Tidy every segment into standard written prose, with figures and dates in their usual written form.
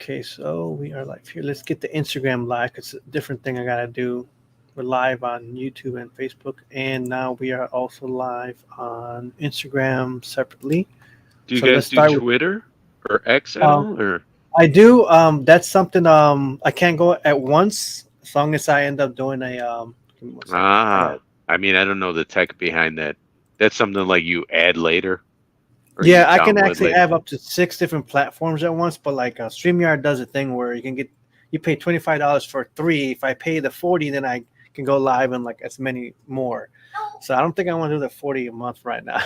Okay, so we are live here. Let's get the Instagram live. It's a different thing I gotta do. We're live on YouTube and Facebook, and now we are also live on Instagram separately. Do you So guys do Twitter or X at all? Or I do. That's something. I can't go at once as long as I end up doing a. Give me one second. I mean, I don't know the tech behind that. That's something like you add later. Yeah, I can actually have up to 6 different platforms at once, but like StreamYard does a thing where you pay $25 for 3. If I pay the 40, then I can go live on like as many more. So I don't think I want to do the 40 a month right now.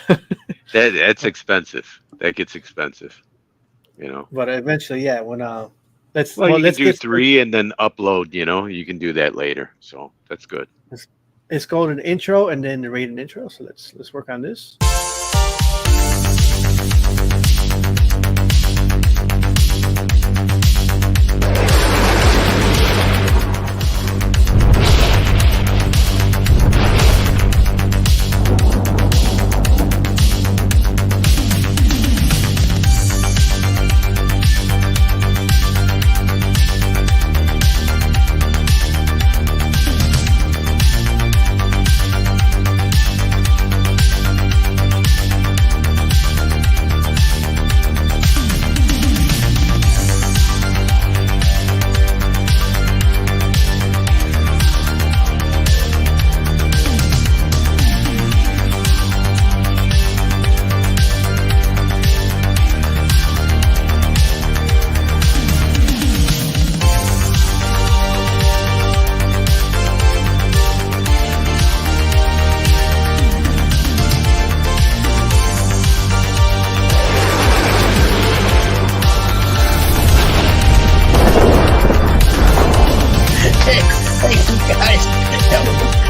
That's expensive. That gets expensive, you know. But eventually, yeah, when let's do 3 and then upload. You know, you can do that later. So that's good. It's called an intro and then the rated intro. So let's work on this.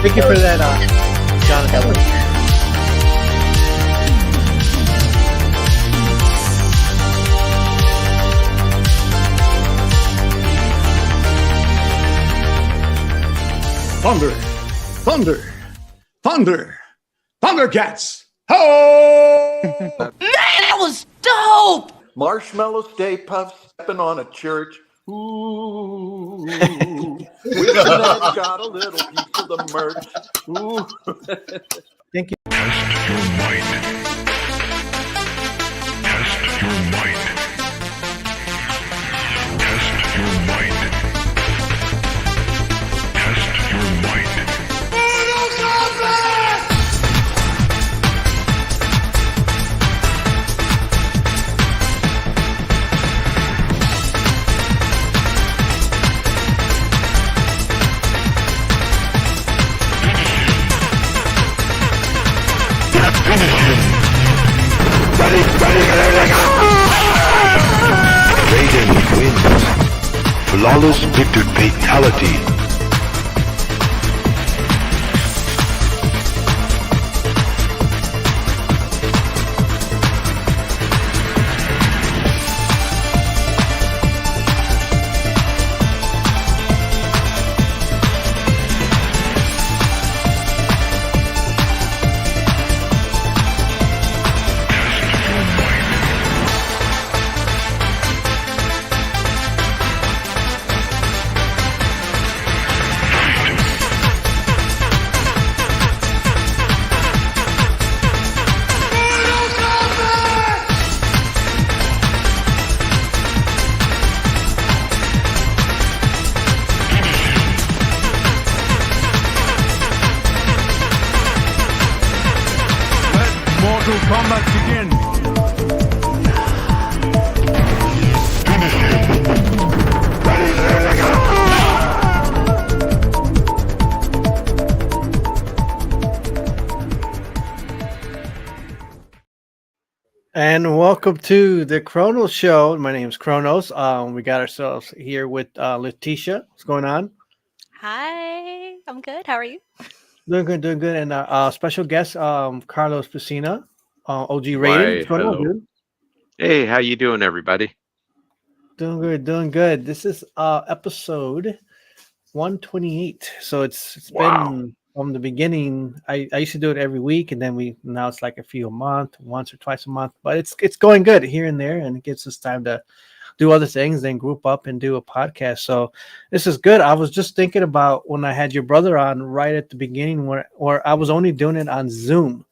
Thank you for that, Jonathan. Thunder, thunder, thunder, Thundercats! Ho! Man, that was dope! Marshmallow Stay Puft stepping on a church. Ooh, we got a little piece of the merch. Ooh. Thank you. Test your mind. Test your mind. Test your mind. Test your mind. Riden wins. Flawless victory fatality. Kombat begin. Finish him. And welcome to the Chronoz Show. My name is Chronoz. We got ourselves here with LAETITIA. What's going on? Hi, I'm good. How are you? Doing good, doing good. And our special guest, Carlos Pesina, OG Riden. What's going on, dude? Hey, how you doing, everybody? Doing good, doing good. This is episode 128. So it's been from the beginning. I used to do it every week, and then now it's like a few a month, once or twice a month. But it's going good here and there, and it gives us time to do other things, then group up and do a podcast. So this is good. I was just thinking about when I had your brother on right at the beginning, where I was only doing it on Zoom,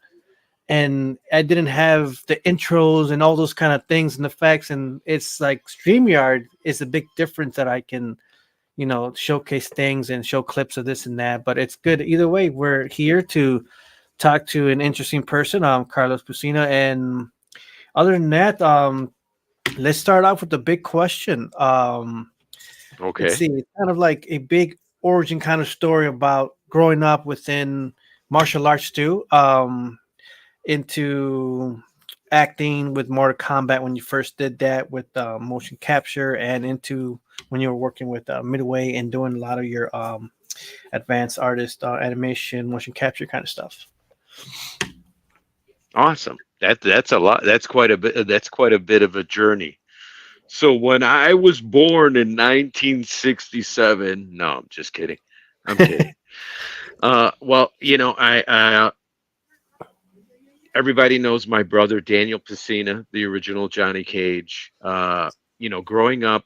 and I didn't have the intros and all those kind of things and effects. And it's like StreamYard is a big difference that I can, showcase things and show clips of this and that. But it's good either way. We're here to talk to an interesting person, Carlos Pesina. And other than that, let's start off with the big question. Okay. Let's see. It's kind of like a big origin kind of story about growing up within martial arts too. Into acting with Mortal Kombat when you first did that with motion capture, and into when you were working with Midway and doing a lot of your advanced artist animation, motion capture kind of stuff. Awesome. That's a lot. That's quite a bit. That's quite a bit of a journey. So when I was born in 1967, no, I'm just kidding. I'm kidding. Well, I everybody knows my brother Daniel Pesina, the original Johnny Cage. Growing up,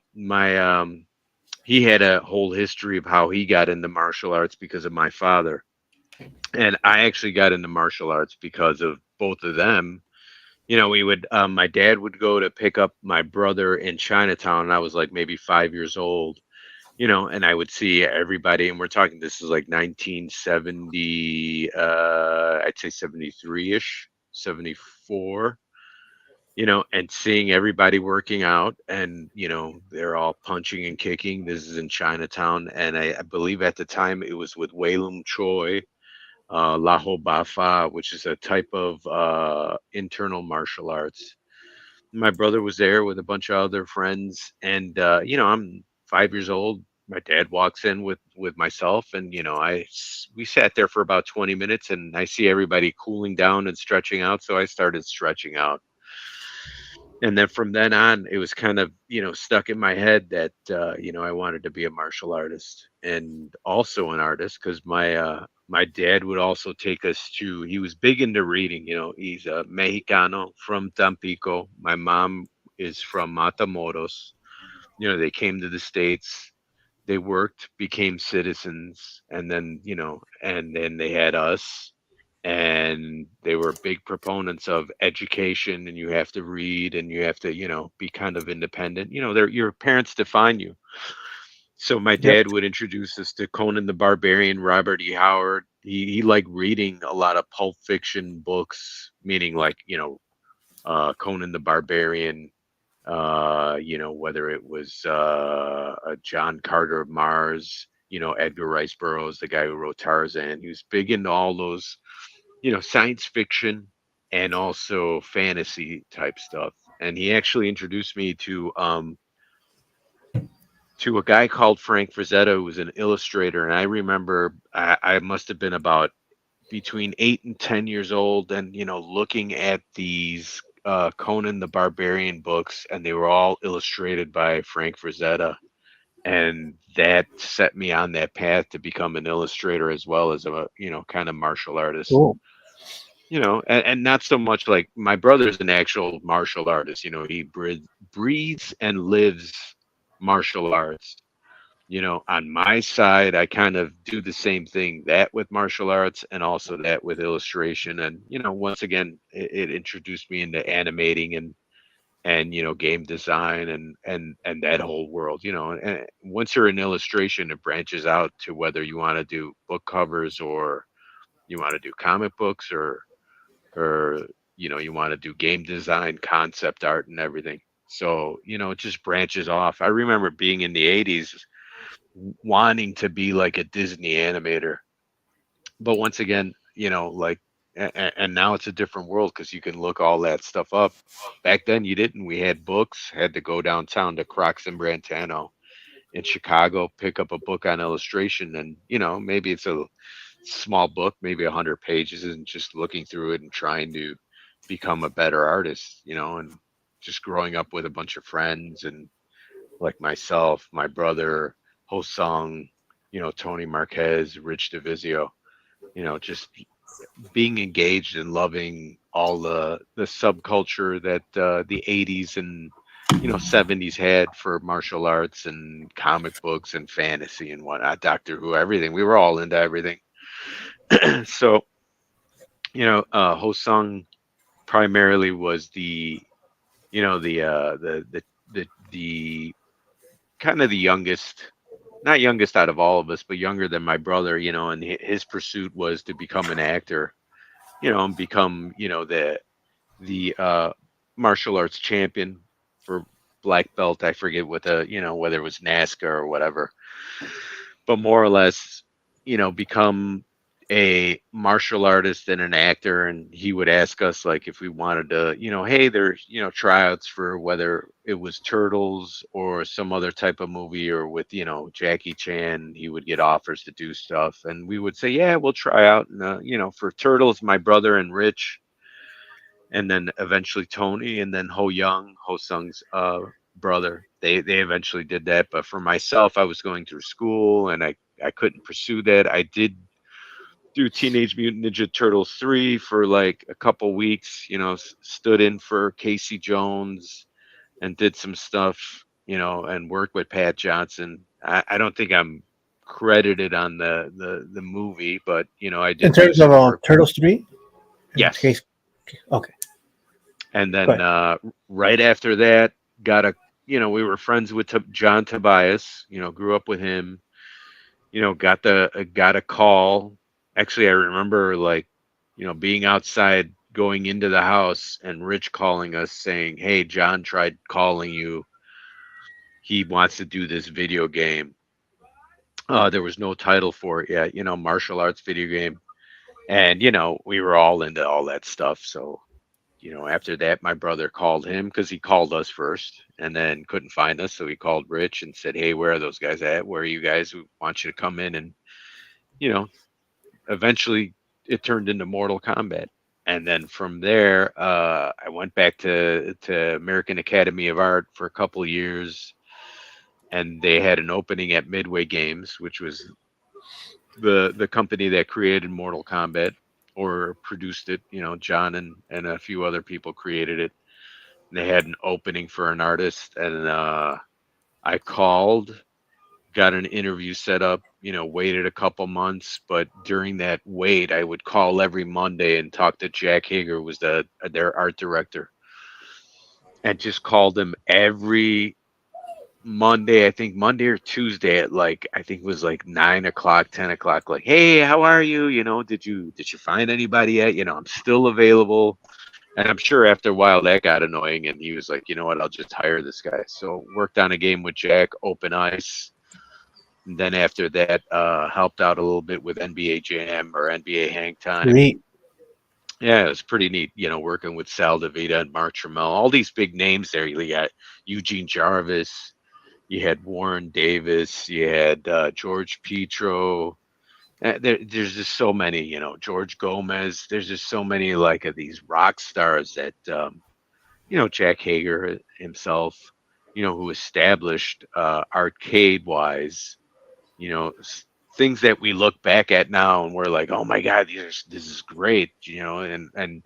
he had a whole history of how he got into martial arts because of my father, and I actually got into martial arts because of both of them. We would, my dad would go to pick up my brother in Chinatown, and I was like maybe 5 years old, and I would see everybody, and we're talking, this is like 1970, I'd say 73-ish, 74, and seeing everybody working out, and, they're all punching and kicking. This is in Chinatown, and I believe at the time it was with Wei Lum Choi, Laho Bafa, which is a type of internal martial arts. My brother was there with a bunch of other friends, and I'm 5 years old. My dad walks in with myself, and we sat there for about 20 minutes, and I see everybody cooling down and stretching out, so I started stretching out. And then from then on, it was kind of, stuck in my head that, I wanted to be a martial artist and also an artist, because my dad would also take us to, he was big into reading, he's a Mexicano from Tampico. My mom is from Matamoros. They came to the States, they worked, became citizens, and then, and then they had us. And they were big proponents of education, and you have to read, and you have to, be kind of independent. Your parents define you. So my dad would introduce us to Conan the Barbarian, Robert E. Howard. He liked reading a lot of Pulp Fiction books, meaning like, Conan the Barbarian, whether it was John Carter of Mars, Edgar Rice Burroughs, the guy who wrote Tarzan. He was big into all those, science fiction and also fantasy type stuff. And he actually introduced me to a guy called Frank Frazetta, who was an illustrator. And I remember I must have been about between 8 and 10 years old, and, looking at these Conan the Barbarian books, and they were all illustrated by Frank Frazetta. And that set me on that path to become an illustrator as well as a, kind of martial artist. Cool. And not so much like my brother's an actual martial artist. He breathes and lives martial arts. On my side, I kind of do the same thing, that with martial arts and also that with illustration. And, once again, it introduced me into animating and game design and that whole world. And once you're in illustration, it branches out to whether you want to do book covers, or you want to do comic books, or you want to do game design, concept art, and everything. So it just branches off. I remember being in the 80s wanting to be like a Disney animator, but once again, and now it's a different world, because you can look all that stuff up. Back then you didn't. We had books, had to go downtown to Crocs and Brantano in Chicago, pick up a book on illustration, and maybe it's a small book, maybe 100 pages, and just looking through it and trying to become a better artist, and just growing up with a bunch of friends, and like myself, my brother, Hosung, Tony Marquez, Rich DeVizio, just being engaged and loving all the subculture that the 80s and 70s had for martial arts and comic books and fantasy and whatnot, Doctor Who, everything. We were all into everything. So, Hosung primarily was the, the kind of the youngest, not youngest out of all of us, but younger than my brother, and his pursuit was to become an actor, and become, the martial arts champion for black belt. I forget what whether it was NASCAR or whatever, but more or less, become a martial artist and an actor. And he would ask us like if we wanted to, hey, there's, tryouts for whether it was Turtles or some other type of movie, or with, Jackie Chan, he would get offers to do stuff. And we would say, yeah, we'll try out. And, for Turtles, my brother and Rich, and then eventually Tony, and then Ho Young, Ho Sung's brother. They eventually did that. But for myself, I was going through school and I couldn't pursue that. I did do Teenage Mutant Ninja Turtles 3 for like a couple weeks, stood in for Casey Jones and did some stuff, and worked with Pat Johnson. I don't think I'm credited on the movie, but I did. In terms of Turtles 3? Yes. Okay. And then right after that, we were friends with John Tobias, grew up with him, got a call. Actually, I remember being outside going into the house and Rich calling us saying, hey, John tried calling you. He wants to do this video game. There was no title for it yet, martial arts video game. And, we were all into all that stuff. So, after that, my brother called him because he called us first and then couldn't find us. So he called Rich and said, hey, where are those guys at? Where are you guys? We want you to come in. And, eventually it turned into Mortal Kombat. And then from there, I went back to American Academy of Art for a couple of years. And they had an opening at Midway Games, which was the company that created Mortal Kombat or produced it. John and a few other people created it. And they had an opening for an artist. And I called, got an interview set up, waited a couple months. But during that wait, I would call every Monday and talk to Jack Hager, who was their art director, and just called him every Monday, I think Monday or Tuesday at I think it was 9 o'clock, 10 o'clock, like, hey, how are you? Did you find anybody yet? I'm still available. And I'm sure after a while that got annoying and he was like, you know what, I'll just hire this guy. So worked on a game with Jack, Open Ice. And then after that, helped out a little bit with NBA Jam or NBA Hang Time. Neat. Yeah, it was pretty neat, working with Sal DeVita and Mark Trammell, all these big names there. You got Eugene Jarvis. You had Warren Davis, you had George Petro. There's just so many, George Gomez. There's just so many of these rock stars that, Jack Hager himself, who established arcade-wise, things that we look back at now and we're like, oh my God, this is great, and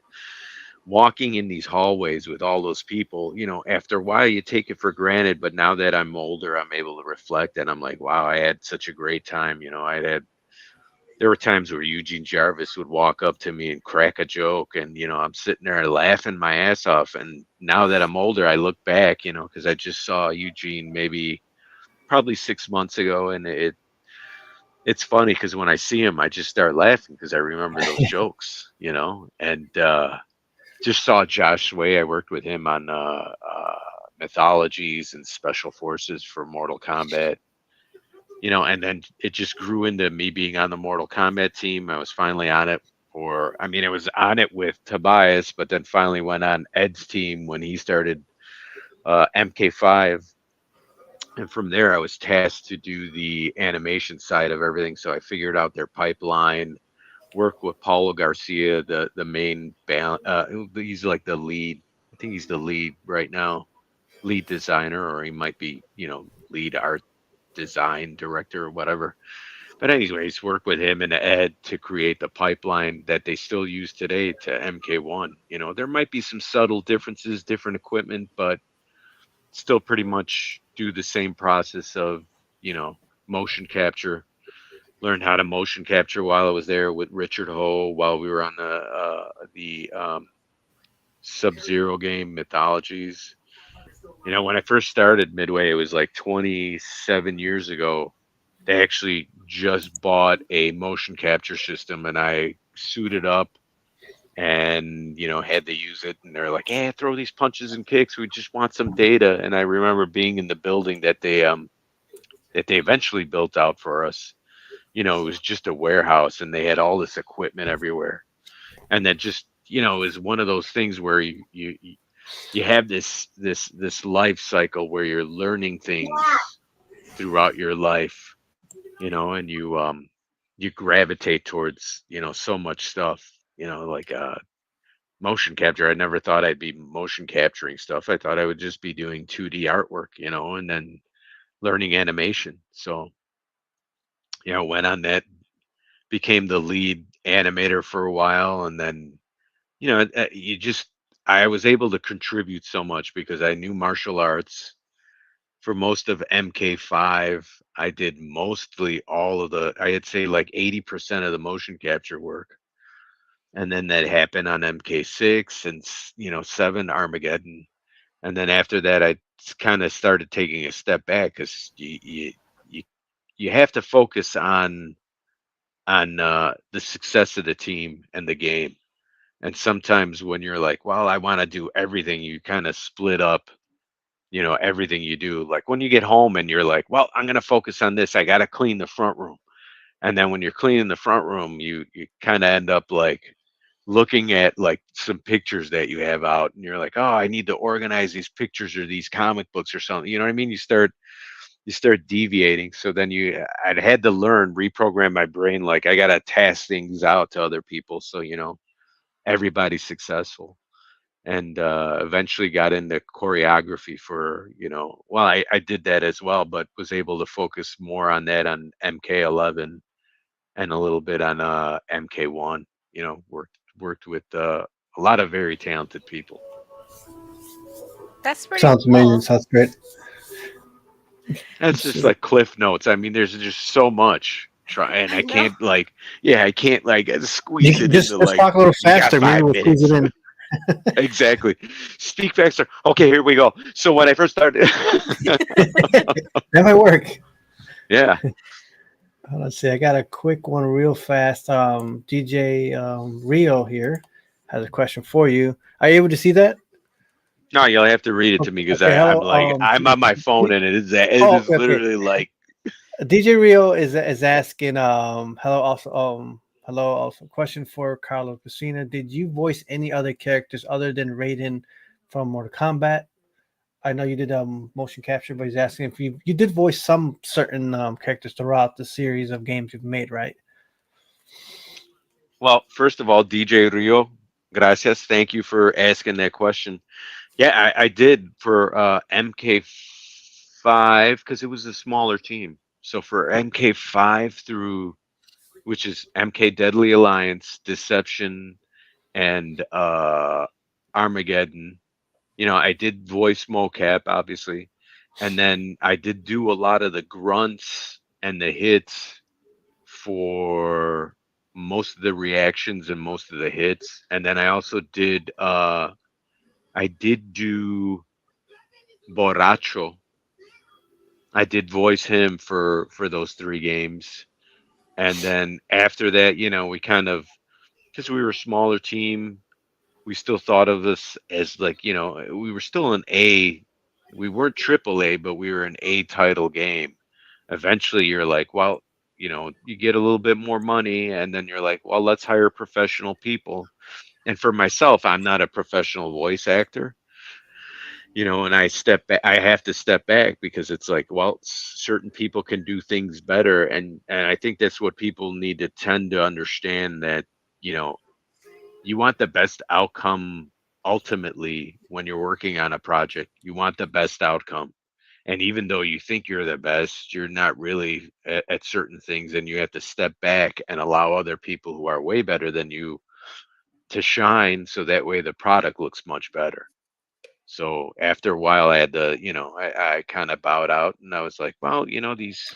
walking in these hallways with all those people, after a while you take it for granted. But now that I'm older, I'm able to reflect and I'm like, wow, I had such a great time. There were times where Eugene Jarvis would walk up to me and crack a joke and, I'm sitting there laughing my ass off. And now that I'm older, I look back, because I just saw Eugene probably 6 months ago. And it's funny because when I see him, I just start laughing because I remember those jokes, and, just saw Josh Sway. I worked with him on mythologies and special forces for Mortal Kombat, and then it just grew into me being on the Mortal Kombat team. I was finally on it I was on it with Tobias, but then finally went on Ed's team when he started MK5. And from there, I was tasked to do the animation side of everything. So I figured out their pipeline, work with Paulo Garcia, the main band. He's the lead. I think he's the lead right now, lead designer, or he might be, lead art design director or whatever. But anyways, work with him and Ed to create the pipeline that they still use today to MK1. There might be some subtle differences, different equipment, but still pretty much do the same process of, you know, motion capture. Learned how to motion capture while I was there with Richard Ho while we were on the Sub-Zero game Mythologies. You know, when I first started Midway, it was like 27 years ago. They actually just bought a motion capture system, and I suited up and, you know, had to use it. And they're like, "Yeah, throw these punches and kicks. We just want some data." And I remember being in the building that they eventually built out for us. You know, it was just a warehouse, and they had all this equipment everywhere. And that just, you know, is one of those things where you have this life cycle where you're learning things throughout your life, you know, and you gravitate towards, you know, so much stuff, you know, like motion capture. I never thought I'd be motion capturing stuff. I thought I would just be doing 2D artwork, you know, and then learning animation. So, you know, went on that, became the lead animator for a while, and then, you know, I was able to contribute so much because I knew martial arts. For most of MK5, I did mostly all of I'd say like 80% of the motion capture work. And then that happened on MK6 and, you know, 7 Armageddon. And then after that, I kind of started taking a step back because you have to focus on the success of the team and the game. And sometimes when you're like, well, I want to do everything, you kind of split up, you know, everything you do. Like when you get home and you're like, well, I'm going to focus on this. I got to clean the front room. And then when you're cleaning the front room, you kind of end up like looking at like some pictures that you have out, and you're like, oh, I need to organize these pictures or these comic books or something. You know what I mean? You start deviating. So then I'd had to reprogram my brain. Like I got to task things out to other people. So, you know, everybody's successful. And eventually got into choreography for, you know, well, I did that as well, but was able to focus more on that on MK11 and a little bit on MK1. You know, worked with a lot of very talented people. That's pretty Sounds cool. amazing. Sounds great. That's just like cliff notes. I mean, there's just so much. And I can't like, I can't like squeeze it just into like. Talk a little faster. Maybe we'll squeeze it in. Exactly. Speak faster. Okay, here we go. So when I first started, that might work. Yeah. Let's see. I got a quick one real fast. DJ Rio here has a question for you. Are you able to see that? No, you'll have to read it to me because Okay, I'm like I'm on my phone and it is literally like. DJ Rio is asking. Hello. Also, question for Carlos Pesina. Did you voice any other characters other than Riden from Mortal Kombat? I know you did motion capture, but he's asking if you did voice some certain characters throughout the series of games you've made, right? Well, first of all, DJ Rio, gracias. Thank you for asking that question. Yeah, I did for MK5 because it was a smaller team. So for MK5 through, which is MK Deadly Alliance, Deception, and Armageddon. You know, I did voice mocap, obviously. And then I did do a lot of the grunts and the hits for most of the reactions and most of the hits. And then I also did, I did do Borracho. I did voice him for those 3 games. And then after that, you know, we kind of, because we were a smaller team, we still thought of us as like, you know, we were still an A. We weren't AAA, but we were an A title game. Eventually, you're like, well, you know, you get a little bit more money, and then you're like, well, let's hire professional people. And for myself, I'm not a professional voice actor. You know, and I have to step back because it's like, well, certain people can do things better. And I think that's what people need to tend to understand, that, you know, you want the best outcome ultimately when you're working on a project. You want the best outcome. And even though you think you're the best, you're not really at certain things, and you have to step back and allow other people who are way better than you to shine, so that way the product looks much better. So after a while, I had to, I kind of bowed out, and I was like, well,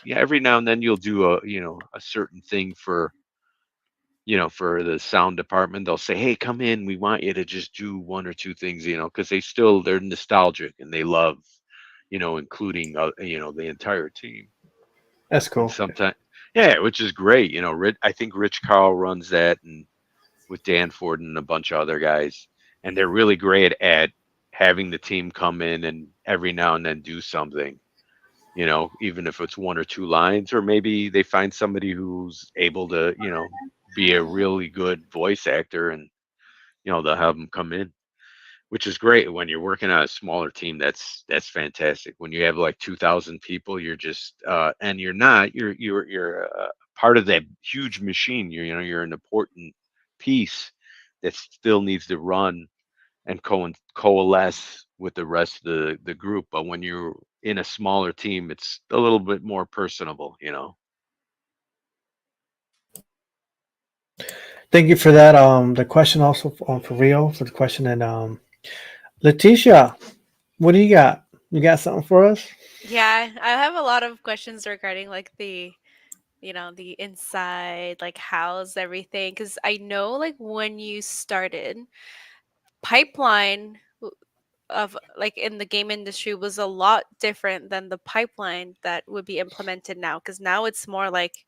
every now and then you'll do a certain thing for the sound department. They'll say, hey, come in, we want you to just do one or two things, because they're nostalgic and they love, including, the entire team. That's And cool. sometimes, yeah, which is great. I think Rich Carl runs that, and with Dan Ford and a bunch of other guys, and they're really great at having the team come in and every now and then do something. Even if it's one or two lines, or maybe they find somebody who's able to, be a really good voice actor, and they'll have them come in, which is great. When you're working on a smaller team, that's fantastic. When you have like 2,000 people, you're just and you're part of that huge machine. You're an important piece that still needs to run and coalesce with the rest of the group. But when you're in a smaller team, it's a little bit more personable. Thank you for that. The question also for Rio for the question, and Letitia, what do you got? You got something for us? Yeah, I have a lot of questions regarding like the inside, like how's everything? Because I know like when you started, pipeline of like in the game industry was a lot different than the pipeline that would be implemented now. Because now it's more like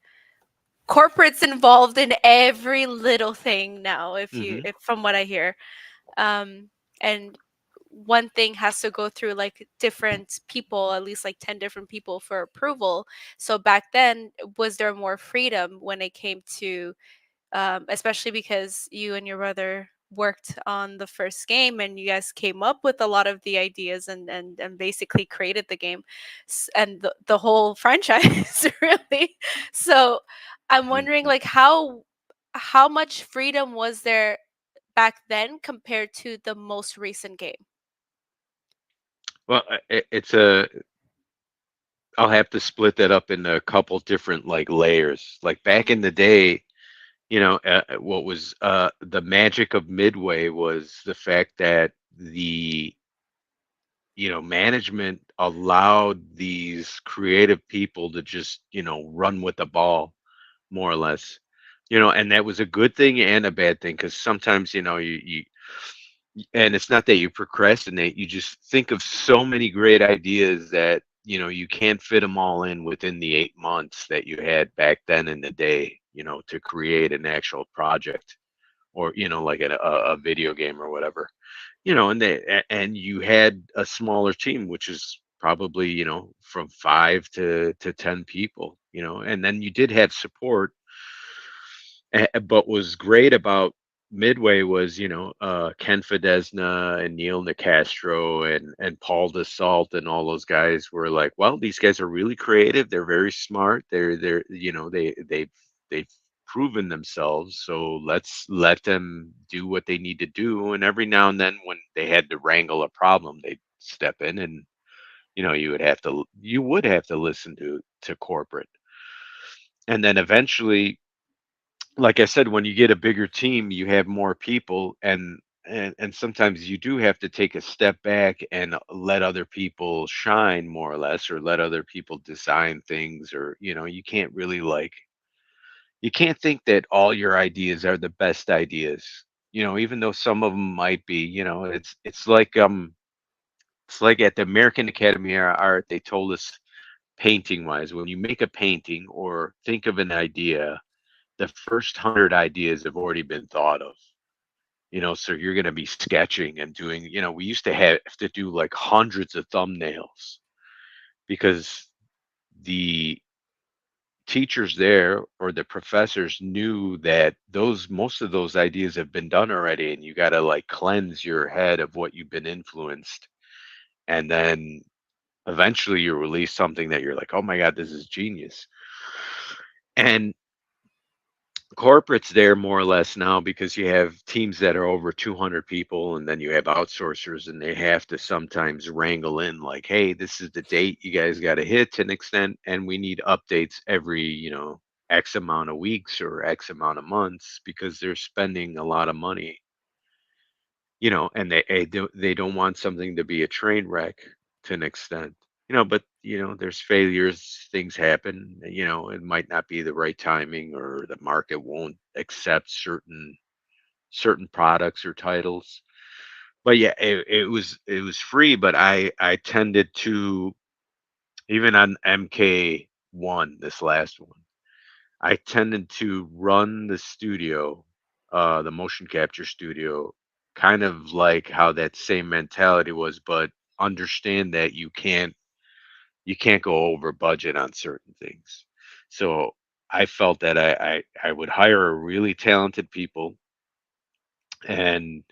corporates involved in every little thing now. Hmm. If from what I hear, and one thing has to go through like different people, at least like 10 different people for approval. So back then, was there more freedom when it came to, especially because you and your brother worked on the first game and you guys came up with a lot of the ideas and basically created the game and the whole franchise really. So I'm wondering like how much freedom was there back then compared to the most recent game? Well, I'll have to split that up into a couple different like layers. Like back in the day, what was the magic of Midway was the fact that the management allowed these creative people to just run with the ball, more or less. And that was a good thing and a bad thing, because sometimes you and it's not that you procrastinate, you just think of so many great ideas that you can't fit them all in within the 8 months that you had back then in the day, to create an actual project, or like a video game or whatever. And you had a smaller team, which is probably from 5 to 10 people, and then you did have support. But was great about Midway was, Ken Fidesna and Neil Nicastro and Paul DeSalt and all those guys were like, well, these guys are really creative. They're very smart. They've proven themselves. So let's let them do what they need to do. And every now and then, when they had to wrangle a problem, they'd step in, and you would have to listen to corporate. And then eventually, like I said, when you get a bigger team, you have more people, and sometimes you do have to take a step back and let other people shine, more or less, or let other people design things, or you can't think that all your ideas are the best ideas. Even though some of them might be, it's like at the American Academy of Art, they told us, painting wise, when you make a painting or think of an idea, the first 100 ideas have already been thought of. So you're going to be sketching and doing, we used to have to do like hundreds of thumbnails, because the teachers there, or the professors, knew that most of those ideas have been done already, and you got to like cleanse your head of what you've been influenced. And then eventually you release something that you're like, oh my God, this is genius. And corporate's there more or less now, because you have teams that are over 200 people, and then you have outsourcers, and they have to sometimes wrangle in like, hey, this is the date you guys got to hit to an extent, and we need updates every x amount of weeks or x amount of months, because they're spending a lot of money and they don't want something to be a train wreck to an extent. But there's failures, things happen. It might not be the right timing, or the market won't accept certain products or titles. But yeah, it was free, but I tended to, even on MK1, this last one, I tended to run the studio, the motion capture studio, kind of like how that same mentality was, but understand that you can't go over budget on certain things. So I felt that I would hire a really talented people, and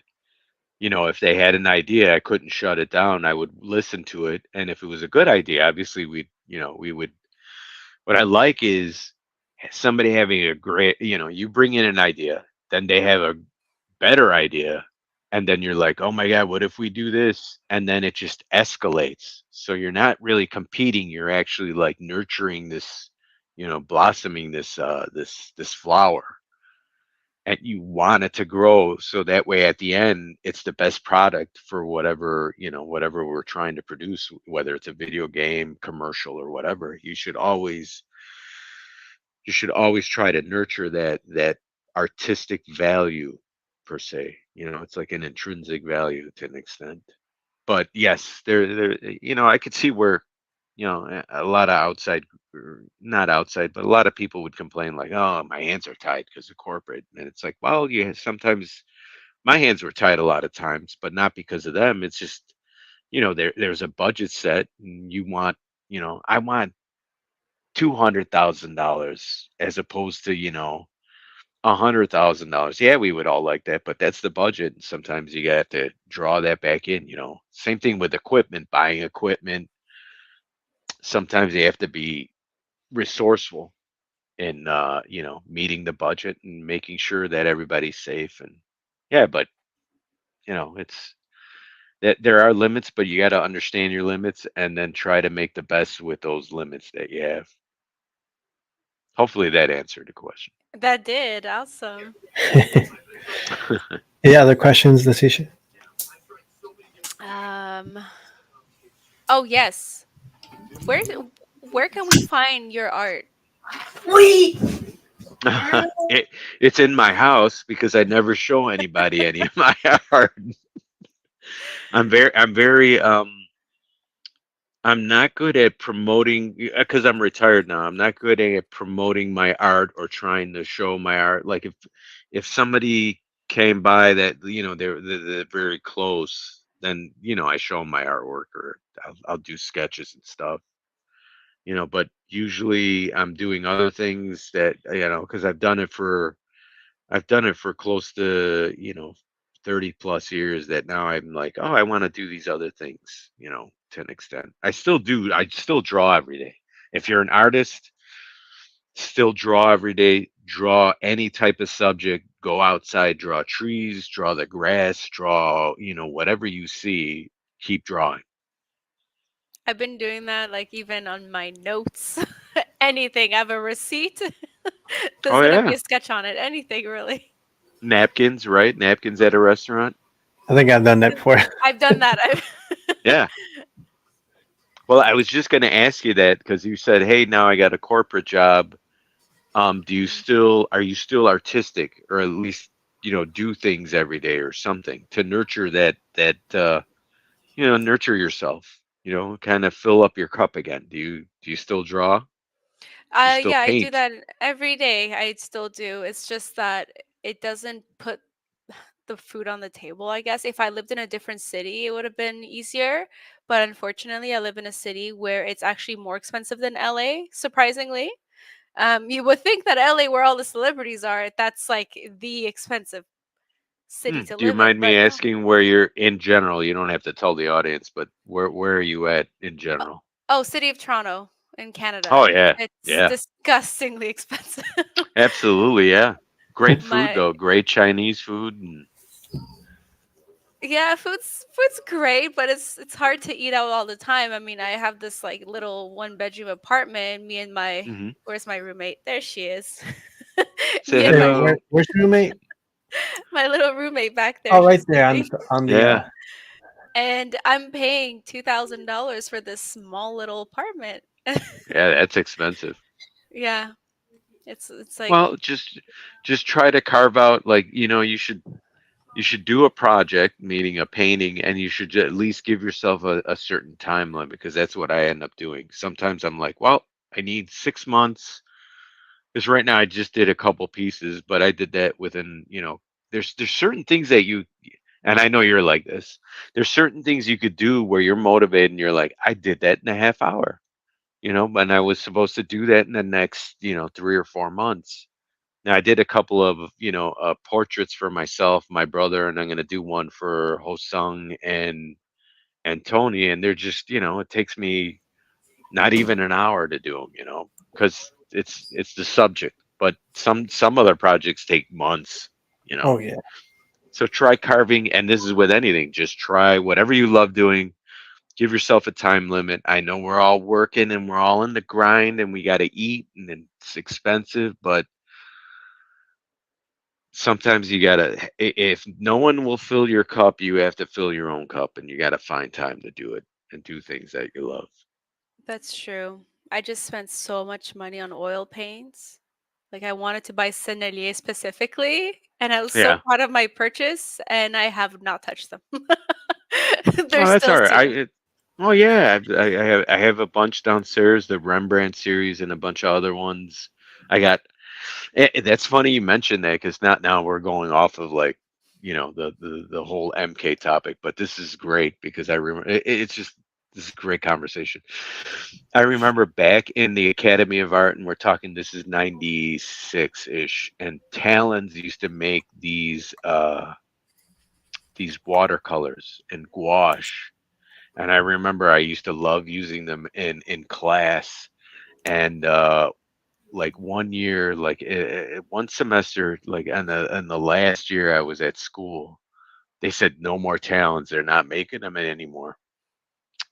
if they had an idea, I couldn't shut it down. I would listen to it, and if it was a good idea, obviously we would. What I like is somebody having a great, you bring in an idea, then they have a better idea, and then you're like, oh my god, what if we do this? And then it just escalates. So you're not really competing, you're actually like nurturing this, blossoming this flower, and you want it to grow, so that way at the end it's the best product for whatever we're trying to produce, whether it's a video game, commercial, or whatever. You should always try to nurture that artistic value, per se. It's like an intrinsic value to an extent. But yes, I could see where, a lot of outside, or not outside, but a lot of people would complain like, oh, my hands are tied because of corporate. And it's like, well, yeah, sometimes my hands were tied a lot of times, but not because of them. It's just, there's a budget set, and I want $200,000 as opposed to, $100,000. Yeah, we would all like that, but that's the budget. And sometimes you have to draw that back in. Same thing with equipment, buying equipment. Sometimes you have to be resourceful in, meeting the budget and making sure that everybody's safe. And yeah, but it's that there are limits, but you got to understand your limits and then try to make the best with those limits that you have. Hopefully that answered the question. That did. Awesome. Any other questions, Letitia? Oh yes. Where can we find your art? It's in my house because I never show anybody any of my art. I'm not good at promoting, because I'm retired now. I'm not good at promoting my art or trying to show my art. Like if somebody came by that they're very close, then I show them my artwork, or I'll do sketches and stuff. But usually I'm doing other things that, because I've done it for close to 30 plus years, that now I'm like, oh, I want to do these other things, to an extent. I still draw every day. If you're an artist, still draw every day, draw any type of subject, go outside, draw trees, draw the grass, draw, whatever you see, keep drawing. I've been doing that, like even on my notes. Anything. I have a receipt. There's gonna be Yeah. a sketch on it. Anything really. Napkins, right? Napkins at a restaurant. I think I've done that before. I've done that. Yeah. Well, I was just going to ask you that because you said, "Hey, now I got a corporate job. Are you still artistic, or at least do things every day or something to nurture nurture yourself? Kind of fill up your cup again. Do you still draw? Do you still Yeah, I do paint? that every day. I still do. It's just that it doesn't put the food on the table, I guess. If I lived in a different city, it would have been easier. But unfortunately, I live in a city where it's actually more expensive than LA, surprisingly. You would think that LA, where all the celebrities are, that's like the expensive city to Do you live in. mind me But no. asking where you're in general? You don't have to tell the audience, but where are you at in general? Oh, City of Toronto in Oh Canada. yeah, It's yeah, disgustingly expensive. absolutely, yeah. Great food My though, great Chinese food. And Yeah, food's great, but it's hard to eat out all the time. I mean, I have this like little one bedroom apartment. Me and my hmm Where's my roommate? There she is. Say Me and my Hey, hello. where's your roommate? My little roommate back there. Oh, right She's there doing, on the. Yeah. and I'm paying $2,000 for this small little apartment. Yeah, that's expensive. Yeah, it's like Well, just try to carve out, like, you should do a project, meaning a painting, and you should at least give yourself a certain time limit, because that's what I end up doing. Sometimes I'm like, well, I need 6 months. Because right now I just did a couple pieces, but I did that within, there's certain things that and I know you're like this. There's certain things you could do where you're motivated and you're like, I did that in a half hour, and I was supposed to do that in the next, 3 or 4 months. Now I did a couple of, portraits for myself, my brother, and I'm gonna do one for Hosung and Tony, and they're just, it takes me not even an hour to do them, because it's the subject. But some other projects take months. Oh yeah. So try carving, and this is with anything. Just try whatever you love doing. Give yourself a time limit. I know we're all working and we're all in the grind and we got to eat and it's expensive, but sometimes you gotta. If no one will fill your cup, you have to fill your own cup, and you got to find time to do it and do things that you love. that's true. I just spent so much money on oil paints. Like I wanted to buy Sennelier specifically, and I was so Yeah. proud of my purchase, and I have not touched them. Oh, They're that's still all right. sealed. Oh yeah, I have a bunch downstairs, the Rembrandt series and a bunch of other ones. I got. That's funny you mentioned that, because not now we're going off of, like, the whole MK topic, but this is great because I remember it's just, this is a great conversation. I remember back in the Academy of Art, and we're talking, this is 96 ish, and Talons used to make these watercolors and gouache. And I remember I used to love using them in class. And like one year, like one semester, like in the last year I was at school, they said no more Talons. They're not making them anymore.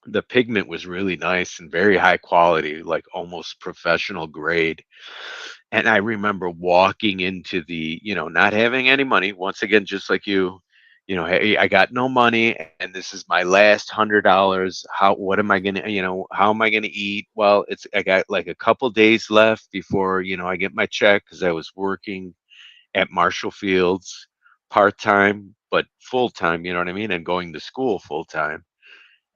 The pigment was really nice and very high quality, like almost professional grade. And I remember walking into not having any money. Once again, just like hey, I got no money, and this is my last $100. What am I gonna, how am I gonna eat? Well, I got like a couple days left before, I get my check, because I was working at Marshall Fields part time, but full time, you know what I mean? And going to school full time.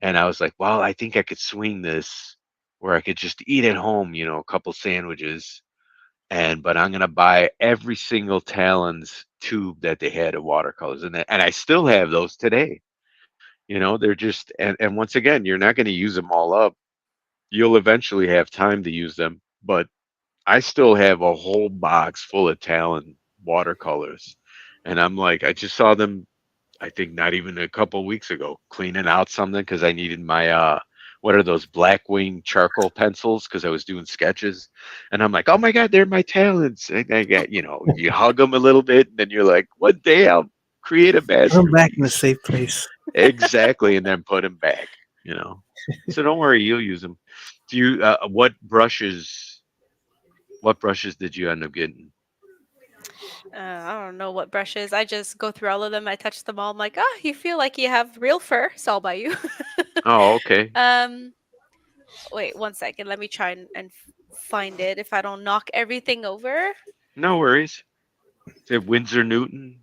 And I was like, well, I think I could swing this where I could just eat at home, a couple sandwiches, but I'm gonna buy every single Talons tube that they had of watercolors, and I still have those today. They're just, and once again, you're not gonna use them all up. You'll eventually have time to use them, but I still have a whole box full of Talon watercolors, and I'm like, I just saw them, I think not even a couple weeks ago, cleaning out something because I needed my what are those Blackwing charcoal pencils, because I was doing sketches, and I'm like, oh my god, they're my talents. And I got, you hug them a little bit, and then you're like, one day I'll create a Put them back in a masterpiece. safe place. Exactly, and then put them back. So don't worry, you'll use them. Do you what brushes did you end up getting? I don't know what brushes. I just go through all of them. I touch them all. I'm like, oh, you feel like you have real fur, so I'll buy you. Oh, okay. um, wait 1 second. Let me try and find it. If I don't knock everything over. No worries. Is it Windsor Newton,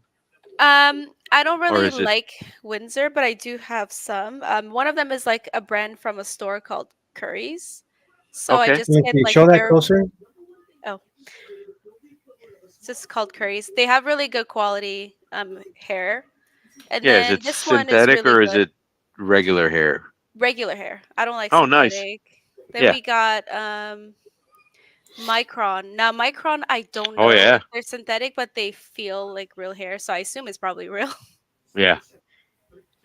I don't or really is it like Windsor, but I do have some. One of them is like a brand from a store called Curry's. So I okay? just Can get you like show that their closer? it's just called Curry's. They have really good quality hair. And Yeah, is then it this one is synthetic really or is good. it regular hair? Regular hair. I don't like Oh, nice. synthetic. Then Yeah. we got Micron. Now Micron, I don't Oh, know yeah. if they're synthetic, but they feel like real hair, so I assume it's probably real. Yeah.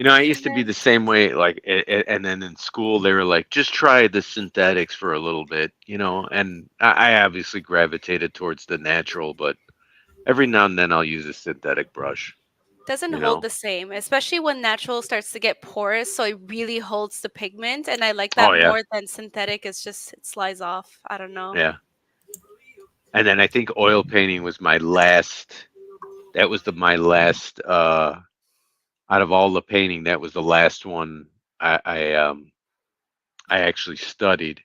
I used And to be the then same way, like, and then in school they were like, just try the synthetics for a little bit, and I obviously gravitated towards the natural, but every now and then I'll use a synthetic brush, doesn't you hold know. the same, especially when natural starts to get porous, so it really holds the pigment, and I like Oh, that yeah. more than synthetic. It's just it slides off. I don't know. Yeah. And then I think oil painting was my last. that was my last out of all the painting, that was the last one I actually studied,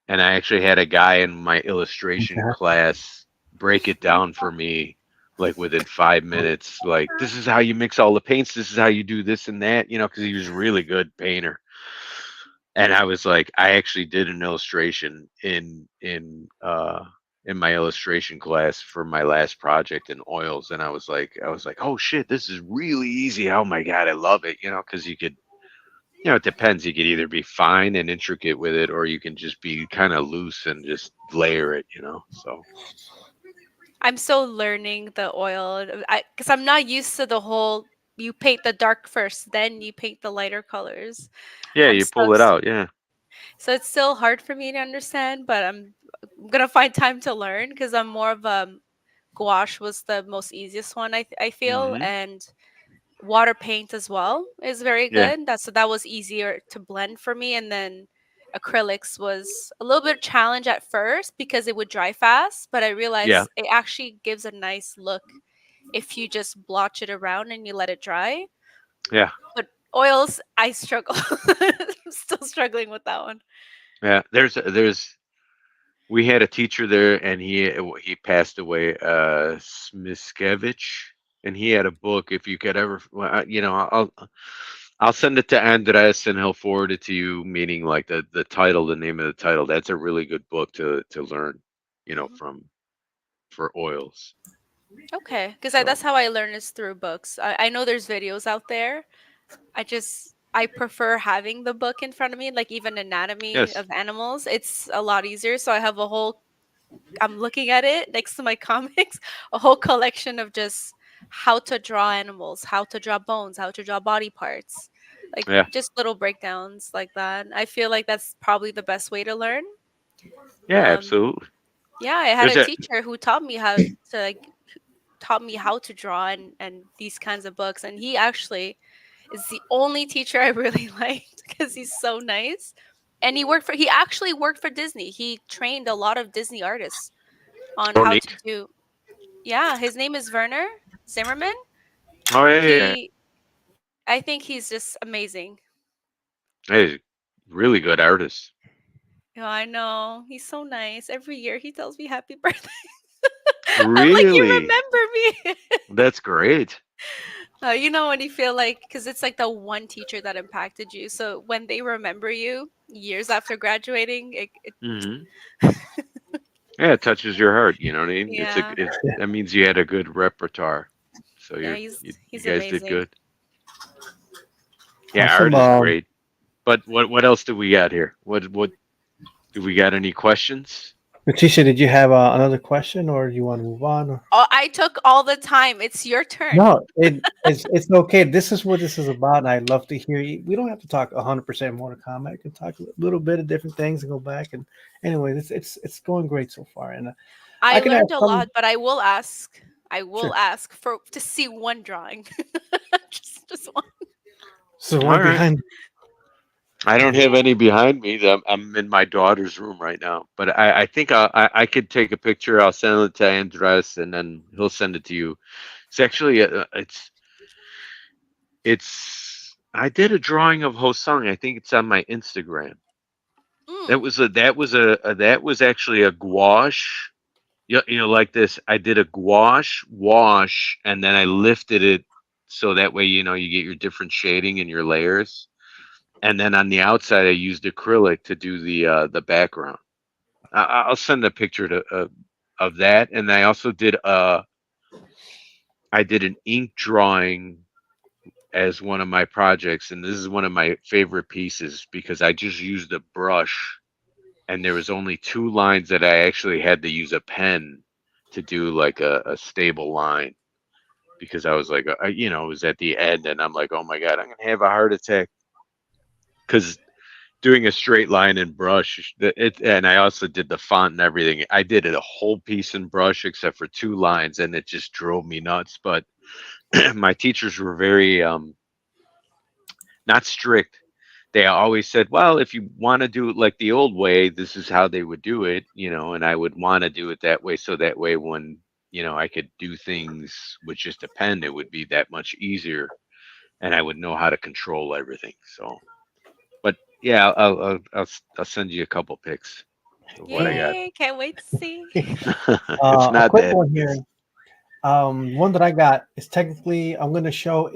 and I actually had a guy in my illustration class break it down for me, like within 5 minutes. Like, this is how you mix all the paints. This is how you do this and that. You know, because he was a really good painter. And I was like, I actually did an illustration in my illustration class for my last project in oils, and I was like, oh shit, this is really easy. Oh my god, I love it. You know, because you could, you know, it depends. You could either be fine and intricate with it, or you can just be kind of loose and just layer it. You know, so. I'm still learning the oil, because I'm not used to the whole. You paint the dark first, then you paint the lighter colors. Yeah, I'm you still pull it out. Yeah. So it's still hard for me to understand, but I'm gonna find time to learn because I'm more of a gouache was the most easiest one I feel, Hmm. and water paint as well is very Yeah. good. That was easier to blend for me, and then acrylics was a little bit challenge at first because it would dry fast, but I Yeah. realized it actually gives a nice look if you just blotch it around and you let it dry. Yeah. But oils, I struggle. I'm still struggling with that one. Yeah. We had a teacher there, and he passed away, Smiskevich, and he had a book. If you could ever, well, you know, I'll send it to Andres, and he'll forward it to you. Meaning, like the title, the name of the title. That's a really good book to learn, you know, from for oils. Okay, because So that's how I learn is through books. I know there's videos out there. I prefer having the book in front of me, like even anatomy yes, of animals. It's a lot easier. So I have a whole. I'm looking at it next to my comics, a whole collection of just how to draw animals, how to draw bones, how to draw body parts, like yeah, just little breakdowns like that. I feel like that's probably the best way to learn. yeah, Um, absolutely. yeah, I had There's a a teacher who taught me how to like taught me how to draw and these kinds of books, and he actually is the only teacher I really liked because he's so nice. And he actually worked for Disney. He trained a lot of Disney artists on oh how to neat. do. Yeah, his name is Werner Zimmerman. Oh yeah, yeah, yeah. He I think he's just amazing. Hey, really good artist. Oh, I know. He's so nice. Every year he tells me happy birthday. I'm like, you Really, remember me. that's great. You know when you feel like, because it's like the one teacher that impacted you. So when they remember you years after graduating, Hmm. Yeah, it touches your heart. You know what I mean? yeah, That means you had a good repertoire. So yeah, you he's guys did amazing. good. Yeah, Awesome. art is great. But what else do we got here? What do we got? Any questions? Letitia, did you have another question, or do you want to move on? Or? Oh, I took all the time. It's your turn. No, it's okay. This is what this is about, and I love to hear you. We don't have to talk 100% Mortal Kombat. We can talk a little bit of different things and go back. And anyway, it's going great so far. And I I can have learned a some. lot, but I will ask. I will Sure. ask for to see one drawing. just one. So All one right. behind. I don't have any behind me. I'm in my daughter's room right now. But I think I could take a picture. I'll send it to Andres, and then he'll send it to you. It's actually it's I did a drawing of Hosung. I think it's on my Instagram. Mm. That was actually a gouache. You know, like this. I did a gouache wash, and then I lifted it so that way, you know, you get your different shading and your layers. And then on the outside, I used acrylic to do the background. I'll send a picture of that. And I also did I did an ink drawing as one of my projects, and this is one of my favorite pieces because I just used a brush, and there was only two lines that I actually had to use a pen to do like a stable line because I was like, you know, it was at the end, and I'm like, oh my god, I'm gonna have a heart attack because doing a straight line in brush, and I also did the font and everything. I did it a whole piece in brush except for two lines, and it just drove me nuts. But my teachers were very not strict. They always said, well, if you want to do it like the old way, this is how they would do it, you know, and I would want to do it that way. So that way, when, I could do things with just a pen, it would be that much easier, and I would know how to control everything. So, but yeah, I'll send you a couple pics of what I got. Yay! Can't wait to see. It's A not quick that. one here. One that I got is technically I'm going to show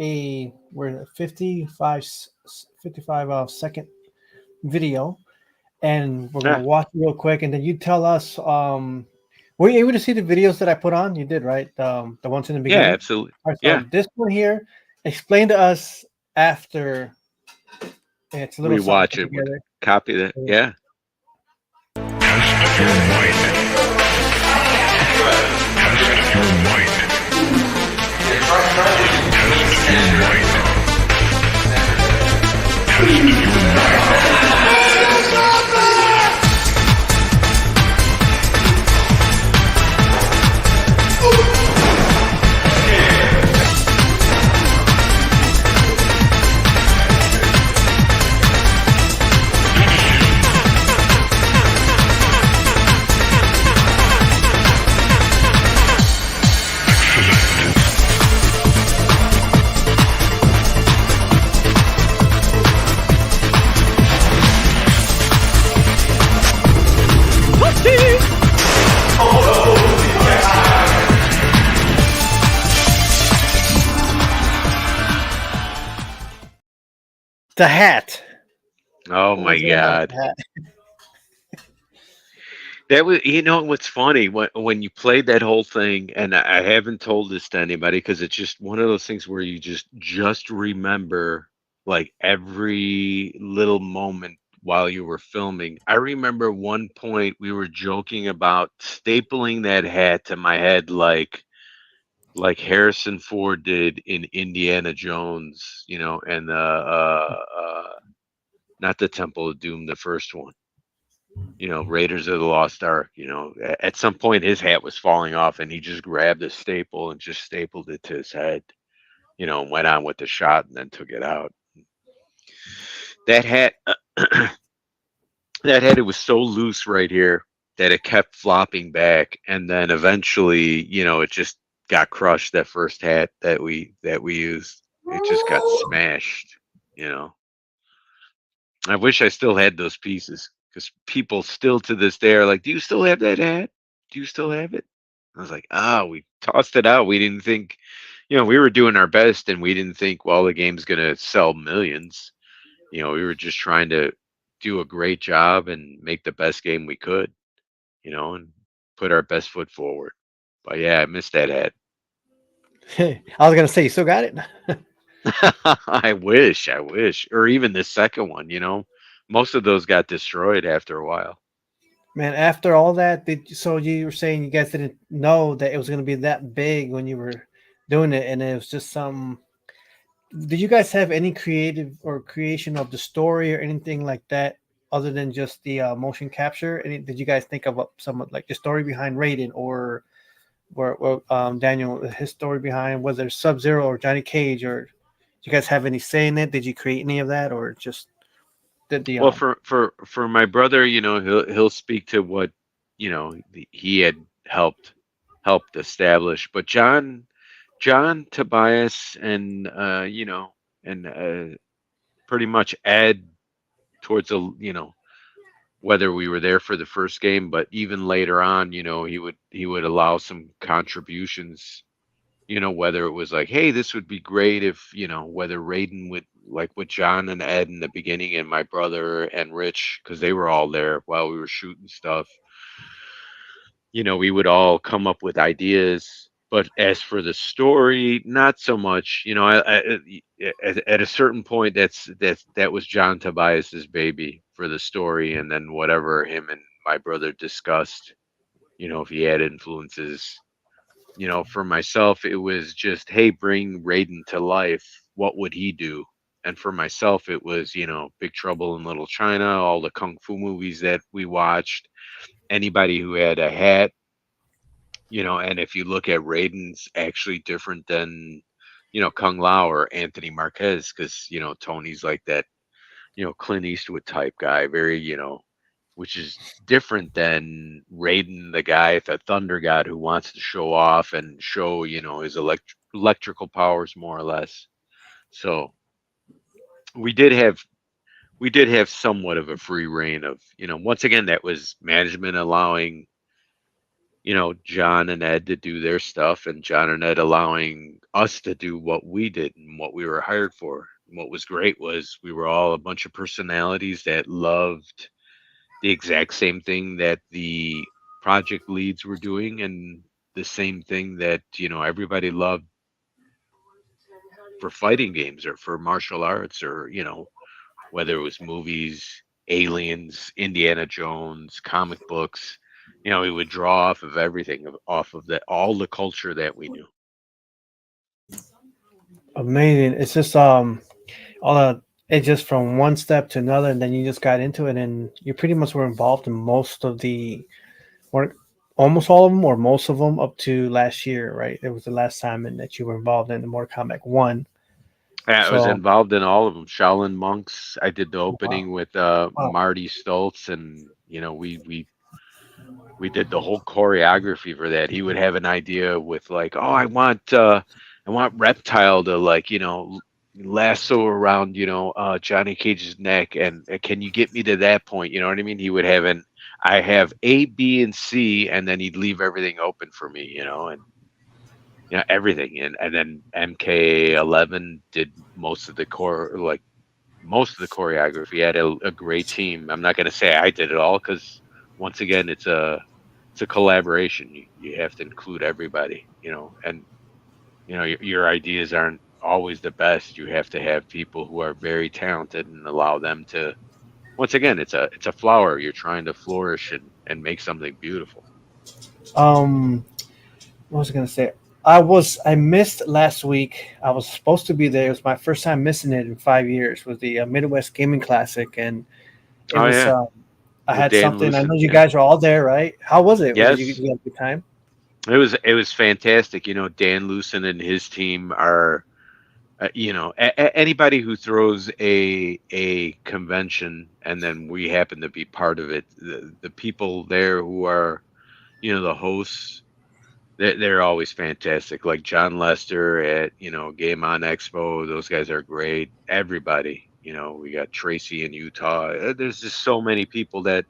we're 55 second video, and we're going to Ah, watch it real quick, and then you tell us. Were you able to see the videos that I put on? You did, right? The ones in the yeah, beginning. absolutely. All right, Yeah, so this one here, explain to us after. It's a little we something watch put it. Would together. copy that. Yeah. Test your mind. Test your mind. Test your mind. Test your mind. The hat. Oh What my was it about God. the hat? That was, what's funny when you played that whole thing, and I haven't told this to anybody because it's just one of those things where you just remember like every little moment while you were filming. I remember one point we were joking about stapling that hat to my head like Harrison Ford did in Indiana Jones, and not the Temple of Doom, the first one. Raiders of the Lost Ark, at some point his hat was falling off and he just grabbed a staple and just stapled it to his head, and went on with the shot and then took it out. That hat, it was so loose right here that it kept flopping back. And then eventually, it just got crushed. That first hat that we used, it just got smashed, you know. I wish I still had those pieces because people still to this day are like, "Do you still have that hat? Do you still have it?" I was like, we tossed it out. We didn't think, we were doing our best and we didn't think, well, the game's going to sell millions. We were just trying to do a great job and make the best game we could, and put our best foot forward. But yeah, I missed that hat. I was gonna say, you still got it? I wish, or even the second one, most of those got destroyed after a while. Man, after all that, so you were saying you guys didn't know that it was gonna be that big when you were doing it, and it was just some. Did you guys have any creative or creation of the story or anything like that, other than just the motion capture? Did you guys think of some like the story behind Raiden or Daniel, his story behind whether Sub-Zero or Johnny Cage, or did you guys have any say in it? Did you create any of that, or just did the Well, for my brother, he'll speak to what he had helped establish. But John Tobias and pretty much Ed towards whether we were there for the first game, but even later on, he would allow some contributions, whether it was like, hey, this would be great if, whether Raiden would, like with John and Ed in the beginning and my brother and Rich, because they were all there while we were shooting stuff, we would all come up with ideas. But as for the story, not so much. At a certain point, that was John Tobias's baby for the story, and then whatever him and my brother discussed, if he had influences. For myself, it was just, hey, bring Raiden to life. What would he do? And for myself, it was, Big Trouble in Little China, all the kung fu movies that we watched, anybody who had a hat. And if you look at Raiden's actually different than, Kung Lao or Anthony Marquez, because, Tony's like that, Clint Eastwood type guy, very, which is different than Raiden, the guy, the Thunder God, who wants to show off and show, his electrical powers more or less. So we did have somewhat of a free reign of, once again, that was management allowing, John and Ed to do their stuff, and John and Ed allowing us to do what we did and what we were hired for. And what was great was we were all a bunch of personalities that loved the exact same thing that the project leads were doing, and the same thing that, everybody loved for fighting games or for martial arts, or, whether it was movies, aliens, Indiana Jones, comic books. We would draw off of everything, off of all the culture that we knew. Amazing. It's just it's just from one step to another, and then you just got into it, and you pretty much were involved in most of the, or almost all of them, or most of them, up to last year, right? It was the last time that you were involved in the Mortal Kombat 1. Yeah, I was involved in all of them. Shaolin Monks. I did the opening with Marty Stoltz, and we did the whole choreography for that. He would have an idea with like, oh, I want Reptile to, like, lasso around, Johnny Cage's neck, and can you get me to that point? You know what I mean? He would have I have A, B, and C, and then he'd leave everything open for me, and everything. And then MK11 did most of the choreography. He had a great team. I'm not going to say I did it all, because once again, it's a collaboration. You have to include everybody, and your ideas aren't always the best. You have to have people who are very talented and allow them to. Once again, it's a flower. You're trying to flourish and make something beautiful. What was I gonna say? I missed last week. I was supposed to be there. It was my first time missing it in 5 years. Was the Midwest Gaming Classic, and it was. Yeah. I had Dan something. Lucen, I know you guys were all there, right? How was it? Yes. Did you have a good time? It was fantastic. Dan Lucen and his team are, anybody who throws a convention, and then we happen to be part of it. The people there who are, the hosts, they're always fantastic. Like John Lester at, Game On Expo. Those guys are great. Everybody. We got Tracy in Utah. There's just so many people that,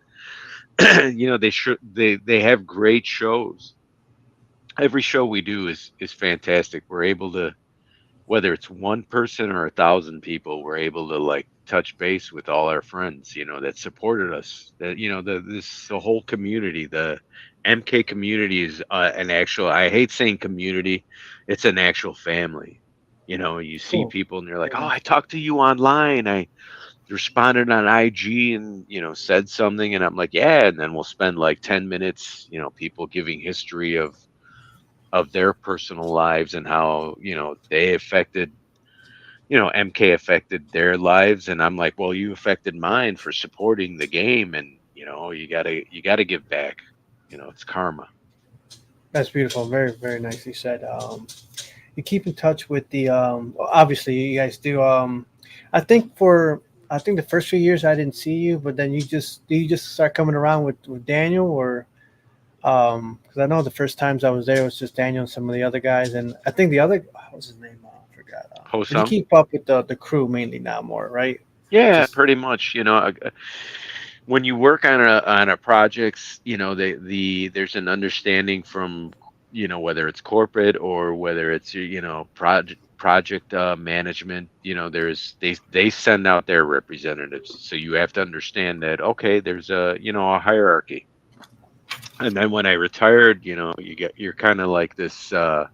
they have great shows. Every show we do is fantastic. We're able to, whether it's one person or 1,000 people, we're able to like touch base with all our friends, that supported us. That the whole community, the MK community is an actual. I hate saying community, it's an actual family. You see people and they're like, oh, I talked to you online. I responded on IG and, said something. And I'm like, yeah. And then we'll spend like 10 minutes, people giving history of their personal lives and how, they affected, MK affected their lives. And I'm like, well, you affected mine for supporting the game. And, you gotta give back. It's karma. That's beautiful. Very, very nicely said. You keep in touch with the obviously you guys do. I think the first few years I didn't see you, but then you just start coming around with Daniel, or because I know the first times I was there it was just Daniel and some of the other guys, and I think the other, what was his name? I forgot. You keep up with the crew mainly now more, right? Yeah, pretty much. When you work on a project, there's an understanding from, whether it's corporate or whether it's, project management, they send out their representatives. So you have to understand that, okay, there's a hierarchy. And then when I retired, you're kind of like this, now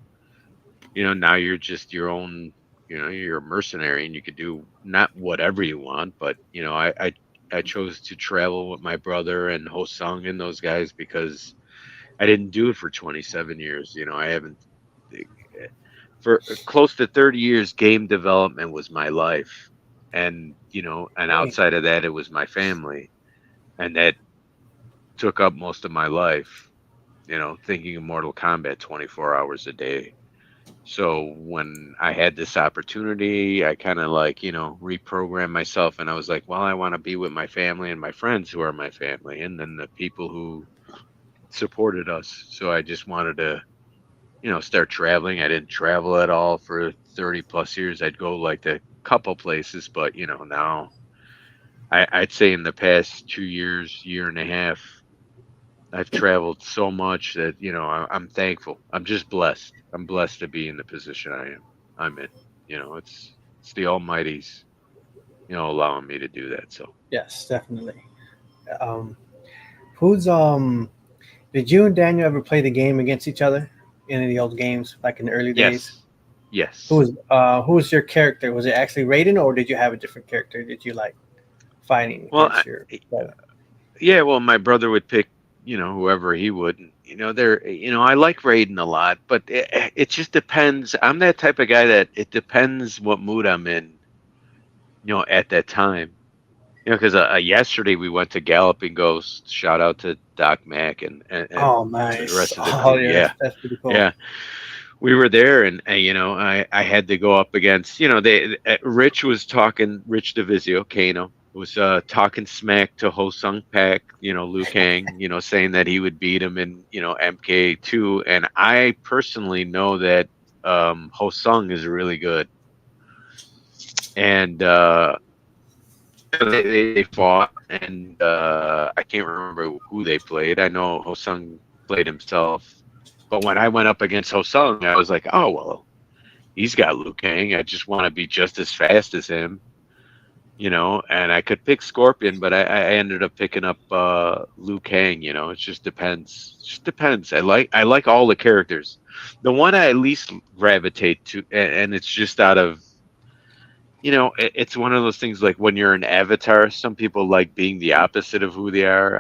you're just your own, you're a mercenary, and you could do not whatever you want, but, I chose to travel with my brother and Hosung and those guys because I didn't do it for 27 years. I haven't, for close to 30 years, game development was my life. And, and outside of that, it was my family. And that took up most of my life, thinking of Mortal Kombat 24 hours a day. So when I had this opportunity, I kind of like, reprogrammed myself and I was like, well, I want to be with my family and my friends who are my family and then the people who supported us. So I just wanted to, start traveling. I didn't travel at all for 30 plus years. I'd go like a couple places, but now I'd say in the past 2 years, year and a half, I've traveled so much that I'm thankful. I'm just blessed. I'm blessed to be in the position I'm in. It's the Almighty's allowing me to do that. So Yes, definitely. Um, who's Did you and Daniel ever play the game against each other in any of the old games, like in the early days? yes, yes. Who was your character? Was it actually Raiden, or did you have a different character? Did you like fighting Well, against your brother? yeah. Well, my brother would pick whoever he would. I like Raiden a lot, but it just depends. I'm that type of guy that it depends what mood I'm in. At that time. Because yesterday we went to Galloping Ghost. Shout out to Doc Mac and Oh, the nice. rest of the Oh, crew. yeah, Yeah, that's pretty cool. yeah. We were there, and I had to go up against Rich was talking. Rich Divisio, Kano was talking smack to Ho Sung Pak. Liu Kang. Saying that he would beat him in MK2, and I personally know that Ho Sung is really good, and they fought, and I can't remember who they played. I know Hosung played himself, but when I went up against Hosung, I was like, oh well, he's got Liu Kang. I just want to be just as fast as him, And I could pick Scorpion, but I ended up picking up Liu Kang. It just depends. It just depends. I like all the characters. The one I at least gravitate to, and it's just out of it's one of those things like when you're an avatar, some people like being the opposite of who they are.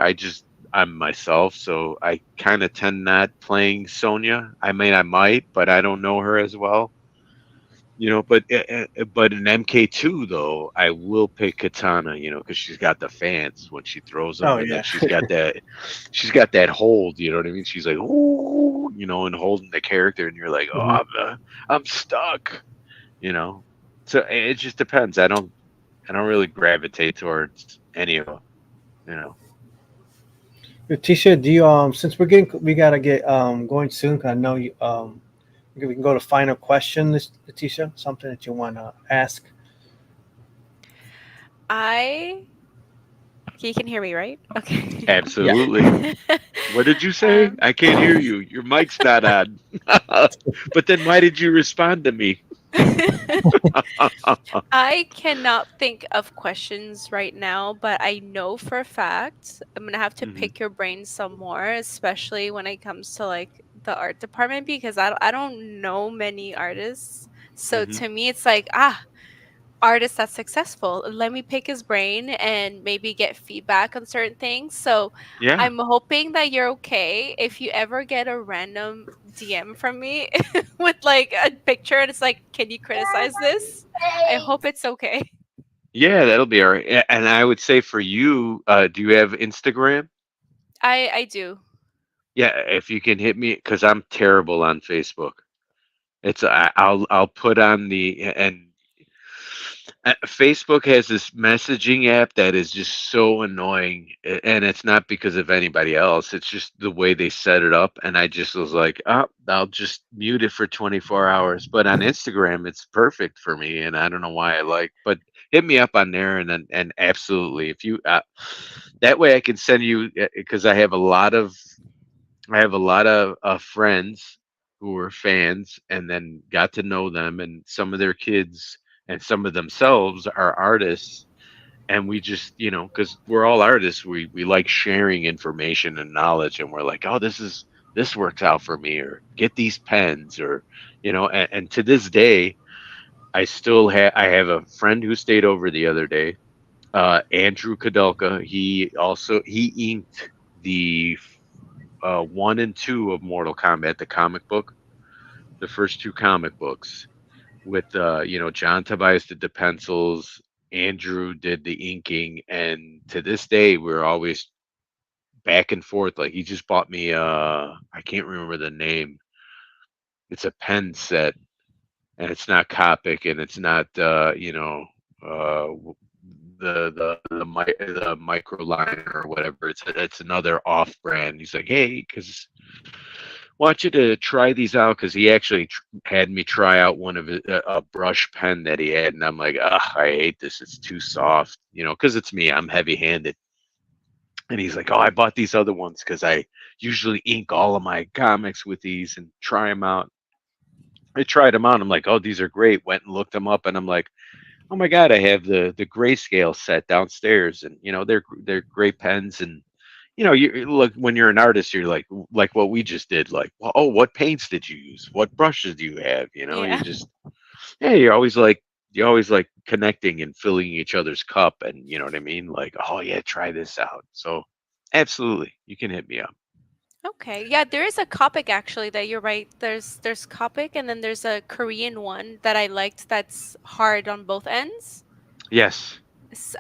I'm myself, so I kind of tend not playing Sonya. I mean, I might, but I don't know her as well. But in MK2 though, I will pick Katana. Because she's got the fans when she throws them, Oh, and then yeah. she's got that hold. You know what I mean? She's like, ooh, and holding the character, and you're like, oh, Mhm. I'm stuck. So it just depends. I don't really gravitate towards any of them. You know. Tisha, do you since we gotta get going soon? 'Cause I know you we can go to final question, Letitia. Something that you want to ask? You can hear me, right? Okay. Yeah. Absolutely. What did you say? Um, I can't hear you. Your mic's not on. But then why did you respond to me? I cannot think of questions right now, but I know for a fact I'm gonna have to Hmm. pick your brain some more, especially when it comes to like the art department, because I don't know many artists. So Hmm. to me, it's like artist that's successful. Let me pick his brain and maybe get feedback on certain things. So Yeah. I'm hoping that you're okay if you ever get a random DM from me with like a picture and it's like, can you criticize this? I hope it's okay. Yeah, that'll be all right. And I would say for you, do you have Instagram? I do. Yeah, if you can hit me, because I'm terrible on Facebook. I'll put on and Facebook has this messaging app that is just so annoying, and it's not because of anybody else. It's just the way they set it up, and I just was like, oh, I'll just mute it for 24 hours. But on Instagram, it's perfect for me, and I don't know why but hit me up on there, and absolutely, if you that way I can send you because I have a lot of friends who were fans and then got to know them, and some of their kids and some of themselves are artists. And we just, because we're all artists, we like sharing information and knowledge, and we're like, oh, this works out for me, or get these pens, or and to this day, I have a friend who stayed over the other day, Andrew Kadelka. He inked the 1 and 2 of Mortal Kombat, the comic book, the first 2 comic books with John Tobias did the pencils, Andrew did the inking, and to this day we're always back and forth. Like he just bought me I can't remember the name, it's a pen set, and it's not Copic, and it's not you know, the microliner or whatever. It's another off brand. He's like, hey, because want you to try these out, because he actually had me try out one of a brush pen that he had, and I'm like, ugh, I hate this. It's too soft, you know, because it's me. I'm heavy-handed. And he's like, oh, I bought these other ones because I usually ink all of my comics with these and try them out. I tried them out. I'm like, oh, these are great. Went and looked them up, and I'm like, oh my god, I have the grayscale set downstairs, and you know they're great pens, and you know you look when you're an artist, you're like what we just did, like, well, oh, what paints did you use? What brushes do you have? You know, you Yeah. just you're always like connecting and filling each other's cup, and you know what I mean? Like, oh yeah, try this out. So absolutely, you can hit me up. Okay. Yeah, there is a Copic actually that you're right. There's Copic and then there's a Korean one that I liked that's hard on both ends. Yes.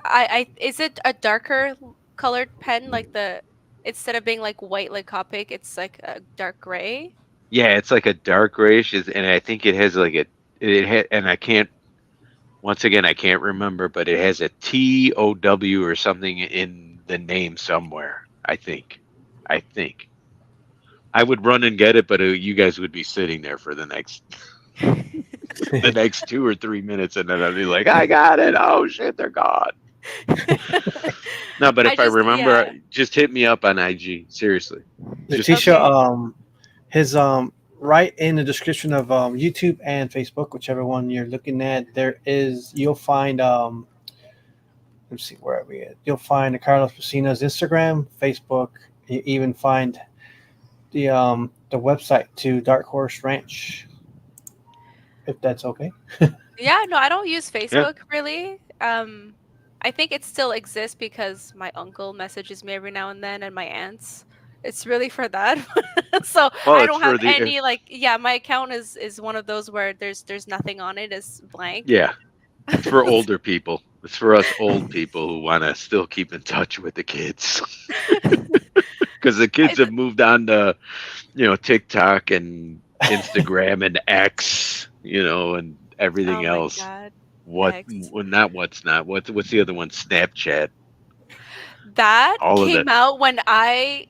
I is it a darker colored pen like the instead of being like white like Copic, it's like a dark gray? Yeah, it's like a dark grayish, and I think it has like and I can't, once again, I can't remember, but it has a TOW or something in the name somewhere. I think. I would run and get it, but you guys would be sitting there for the next 2 or 3 minutes, and then I'd be like, I got it. Oh shit, they're gone. No, but if I remember, just hit me up on IG. Seriously. LAETITIA, his right in the description of YouTube and Facebook, whichever one you're looking at, you'll find let's see, where are we at? You'll find the Carlos Pesina's Instagram, Facebook. You even find the website to Dark Horse Ranch, if that's okay. Yeah, no, I don't use Facebook really. I think it still exists because my uncle messages me every now and then, and my aunts. It's really for that. So I don't have any my account is one of those where there's nothing on it. It's blank. Yeah. It's for older people. It's for us old people who want to still keep in touch with the kids. Because the kids have moved on to, you know, TikTok and Instagram and X, you know, and everything else. God. What's the other one? Snapchat. That came out when I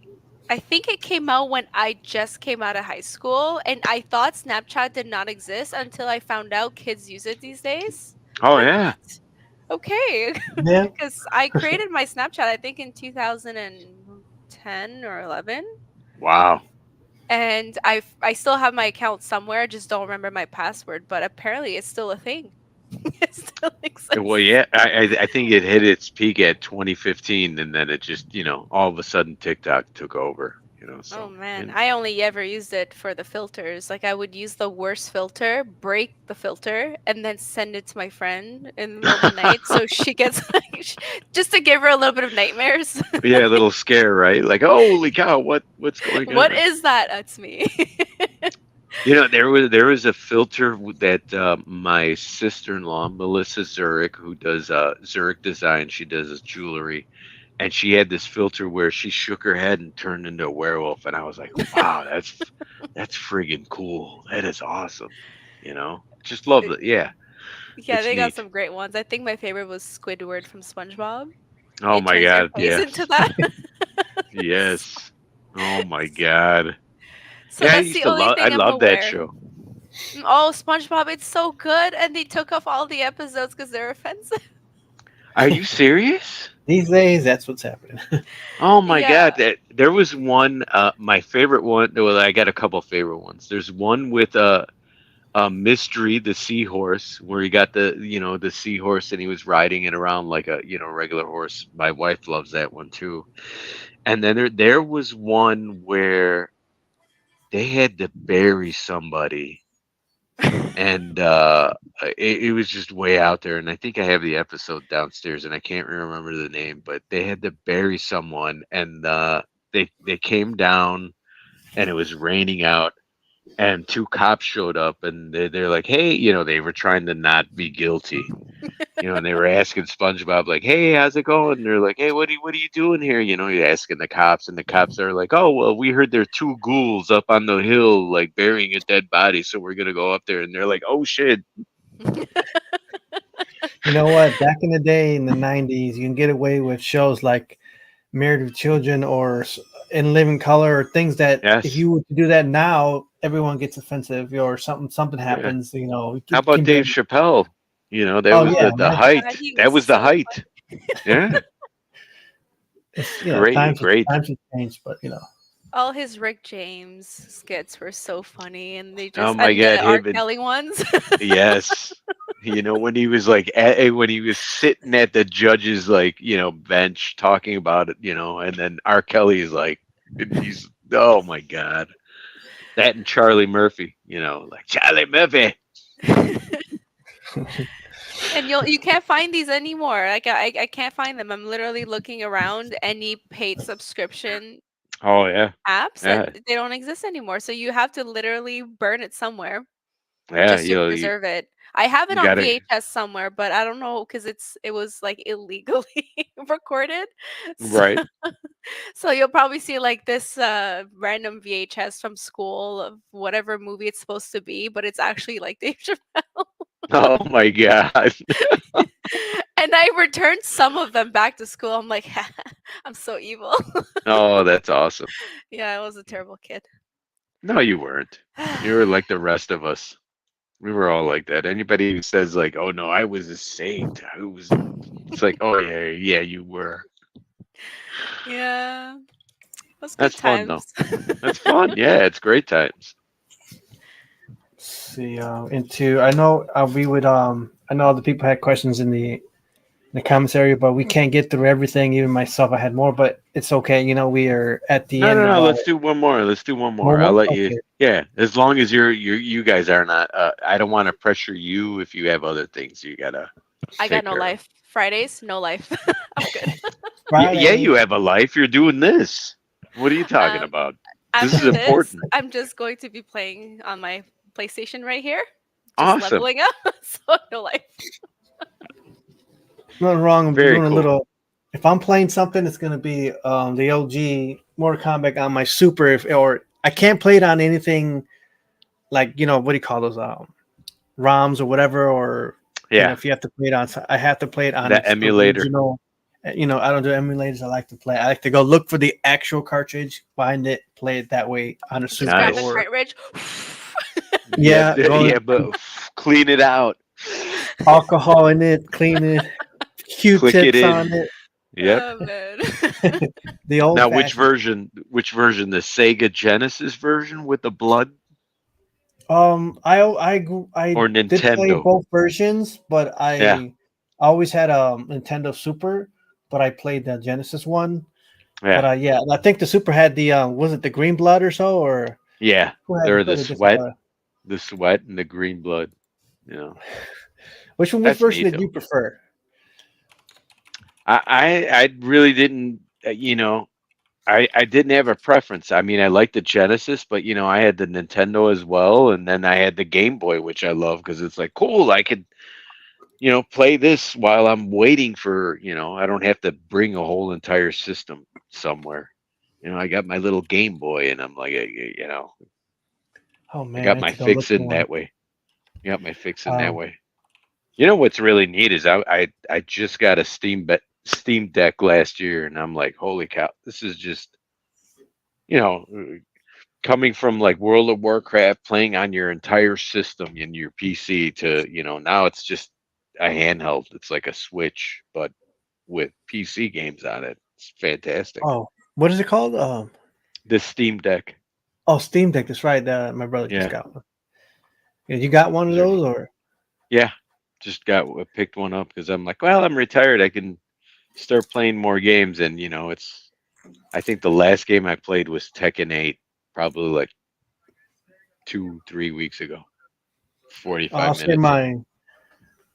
think it came out when I just came out of high school, and I thought Snapchat did not exist until I found out kids use it these days. Oh yeah. Okay. Yeah. Because I created my Snapchat, I think in 2010 or 11. Wow. And I still have my account somewhere. I just don't remember my password, but apparently it's still a thing. It still exists. Well, yeah, I think it hit its peak at 2015, and then it just, you know, all of a sudden TikTok took over. You know, so, oh man, I only ever used it for the filters. Like I would use the worst filter, break the filter, and then send it to my friend in the middle of the night, so she gets like, just to give her a little bit of nightmares. Yeah, a little scare, right? Like, holy cow, what's going on? What is that? That's me. You know, there was a filter that my sister-in-law, Melissa Zurich, who does Zurich Design, she does jewelry, and she had this filter where she shook her head and turned into a werewolf, and I was like, wow, that's friggin' cool. That is awesome. You know, just love it. Yeah. Yeah, they got some great ones. I think my favorite was Squidward from SpongeBob. Oh my god, yeah. Into that. Yes. Oh my god. So yeah, that's the only thing I love that show. Oh, SpongeBob, it's so good, and they took off all the episodes because they're offensive. Are you serious? These days, that's what's happening. Oh my god, there was one. My favorite one. Well, I got a couple favorite ones. There's one with Mystery, the seahorse, where he got the seahorse, and he was riding it around like a regular horse. My wife loves that one too. And then there was one where they had to bury somebody, and it was just way out there. And I think I have the episode downstairs, and I can't remember the name, but they had to bury someone, and they came down, and it was raining out, and 2 cops showed up, and they're like, hey, they were trying to not be guilty, You know, and they were asking SpongeBob like, "Hey, how's it going?" And they're like, "Hey, what are you doing here?" You know, you're asking the cops, and the cops are like, "Oh, well, we heard there are two ghouls up on the hill, like burying a dead body, so we're gonna go up there." And they're like, "Oh shit!" You know what? Back in the day, in the '90s, you can get away with shows like Married with Children or In Living Color, or things that Yes. if you were to do that now, everyone gets offensive, or something happens. You know, How about Dave Chappelle? You know, that Oh, was yeah, the man. height. God, he That was the so height. Yeah. It's, you know, Great, times great. have changed, but you know. All his Rick James skits were so funny, and they Oh just my and God, the R. him and Kelly ones. yes. You know, when he was like when he was sitting at the judge's like, you know, bench talking about it, you know, and then R. Kelly is like, and he's oh my God. That and Charlie Murphy, you know, like Charlie Murphy. And you can't find these anymore. Like I can't find them. I'm literally looking around any paid subscription Oh yeah. apps Yeah. and they don't exist anymore. So you have to literally burn it somewhere Yeah, just you to know, preserve it. I have it you on gotta VHS somewhere, but I don't know because it was like illegally recorded. So, right. so you'll probably see like this random VHS from school of whatever movie it's supposed to be, but it's actually like Dave Chappelle. Oh my God. And I returned some of them back to school. I'm like, I'm so evil. Oh, that's awesome. Yeah, I was a terrible kid. No, you weren't. You were like the rest of us. We were all like that. Anybody who says like, "Oh no, I was a saint," it's like, "Oh yeah, yeah, you were." Yeah, it was good That's fun though. times. That's fun. Yeah, it's great times. See, I know we would I know other people had questions in the comments area, but we can't get through everything. Even myself, I had more, but it's okay. You know, we are at the No, end no, of no. our Let's do one more. Let's do one more. One I'll more? let you. Okay. Yeah, as long as you guys are not. I don't want to pressure you if you have other things you gotta. I take got no care of. life. Fridays, no life. I'm good. Yeah, you have a life. You're doing this. What are you talking Um, about? After This is important. I'm just going to be playing on my PlayStation right here. Just Awesome. leveling up. So no life. Nothing wrong with Very doing a cool. little. If I'm playing something, it's gonna be the OG Mortal Kombat on my Super. Or I can't play it on anything like, you know, what do you call those ROMs or whatever. Or you know, Yeah, if you have to play it on, I have to play it on the its emulator. original. You know, I don't do emulators. I like to play. I like to go look for the actual cartridge, find it, play it that way on a Super. Grab the Nice. cartridge. Yeah, yeah, but clean it out. alcohol in it, clean it, Click it Q-tips on in. it. Yep. Oh man. The old Now, which fashioned. version? Which version? The Sega Genesis version with the blood, I or did play Nintendo? both versions, but Yeah, I always had a Nintendo Super, but I played the Genesis one. But yeah, yeah, I think the Super had the was it the green blood or so, or yeah. who had Or the different sweat, blood? and the green blood. You know, Which that's version neat did you though. prefer? I really didn't. You know, I didn't have a preference. I mean, I liked the Genesis, but you know, I had the Nintendo as well, and then I had the Game Boy, which I love because it's like cool. I could, you know, play this while I'm waiting for, you know, I don't have to bring a whole entire system somewhere. You know, I got my little Game Boy, and I'm like, you know, Oh I man, I got need my to go look fix for in one. that way. I got my fix in that Um, way. You know what's really neat is I just got a Steam Deck last year, and I'm like, holy cow, this is just, you know, coming from like World of Warcraft, playing on your entire system in your PC to, you know, now it's just a handheld. It's like a Switch, but with PC games on it. It's fantastic. oh, what is it called? The Steam Deck. Oh, Steam Deck. That's right. My brother just Yeah. got one. Yeah, you got one of those, or Yeah. Just picked one up because I'm like, well, I'm retired. I can start playing more games. And, you know, I think the last game I played was Tekken 8, probably like 2-3 weeks ago. 45 I'll say minutes.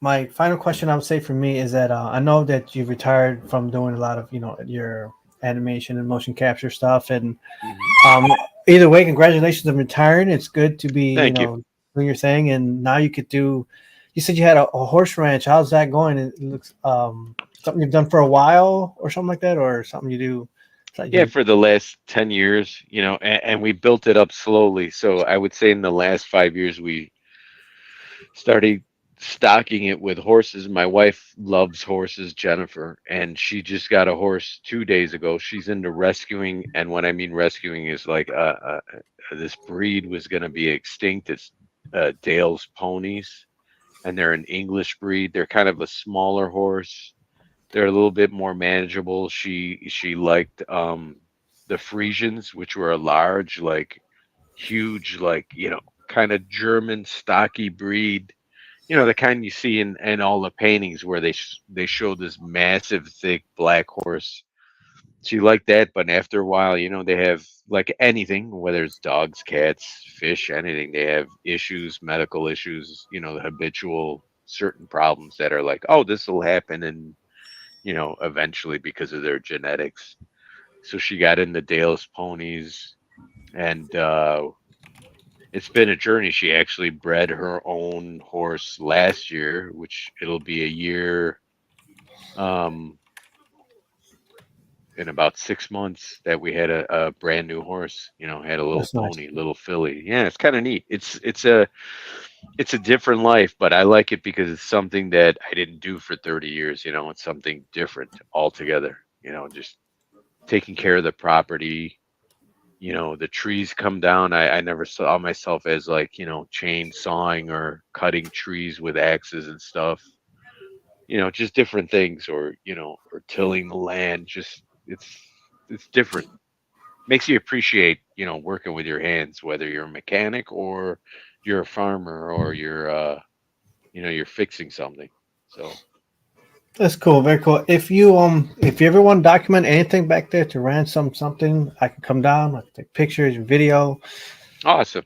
my final question. I would say for me is that I know that you've retired from doing a lot of your animation and motion capture stuff, and Mhm. either way, congratulations on retiring. It's good to be Thank you. doing your thing, and now you could do you said you had a horse ranch. How's that going? It looks something you've done for a while or something like that, or something you do. Like Yeah, you, for the last 10 years, and we built it up slowly. So I would say in the last 5 years, we started stocking it with horses. My wife loves horses, Jennifer, and she just got a horse 2 days ago. She's into rescuing, and what I mean rescuing is like this breed was going to be extinct. It's Dale's ponies, and they're an English breed. They're kind of a smaller horse. They're a little bit more manageable. She liked the Frisians, which were a large, like huge, like kind of German stocky breed. The kind you see in all the paintings where they show this massive, thick black horse. She liked that, but after a while, they have like anything, whether it's dogs, cats, fish, anything. They have issues, medical issues. The habitual certain problems that are like, oh, this will happen, and eventually because of their genetics. So she got into Dale's ponies, and it's been a journey. She actually bred her own horse last year, which it'll be a year in about 6 months that we had a brand new horse. Had a little that's nice. pony, little filly. Yeah, it's kind of neat. It's a different life, but I like it because it's something that I didn't do for 30 years. It's something different altogether. Just taking care of the property. The trees come down. I never saw myself as like, chainsawing or cutting trees with axes and stuff. Just different things, or or tilling the land. Just it's different. Makes you appreciate, working with your hands, whether you're a mechanic or you're a farmer or you're fixing something. So That's cool, very cool. If you ever want to document anything back there to ransom something, I can come down, I can take pictures, video. awesome.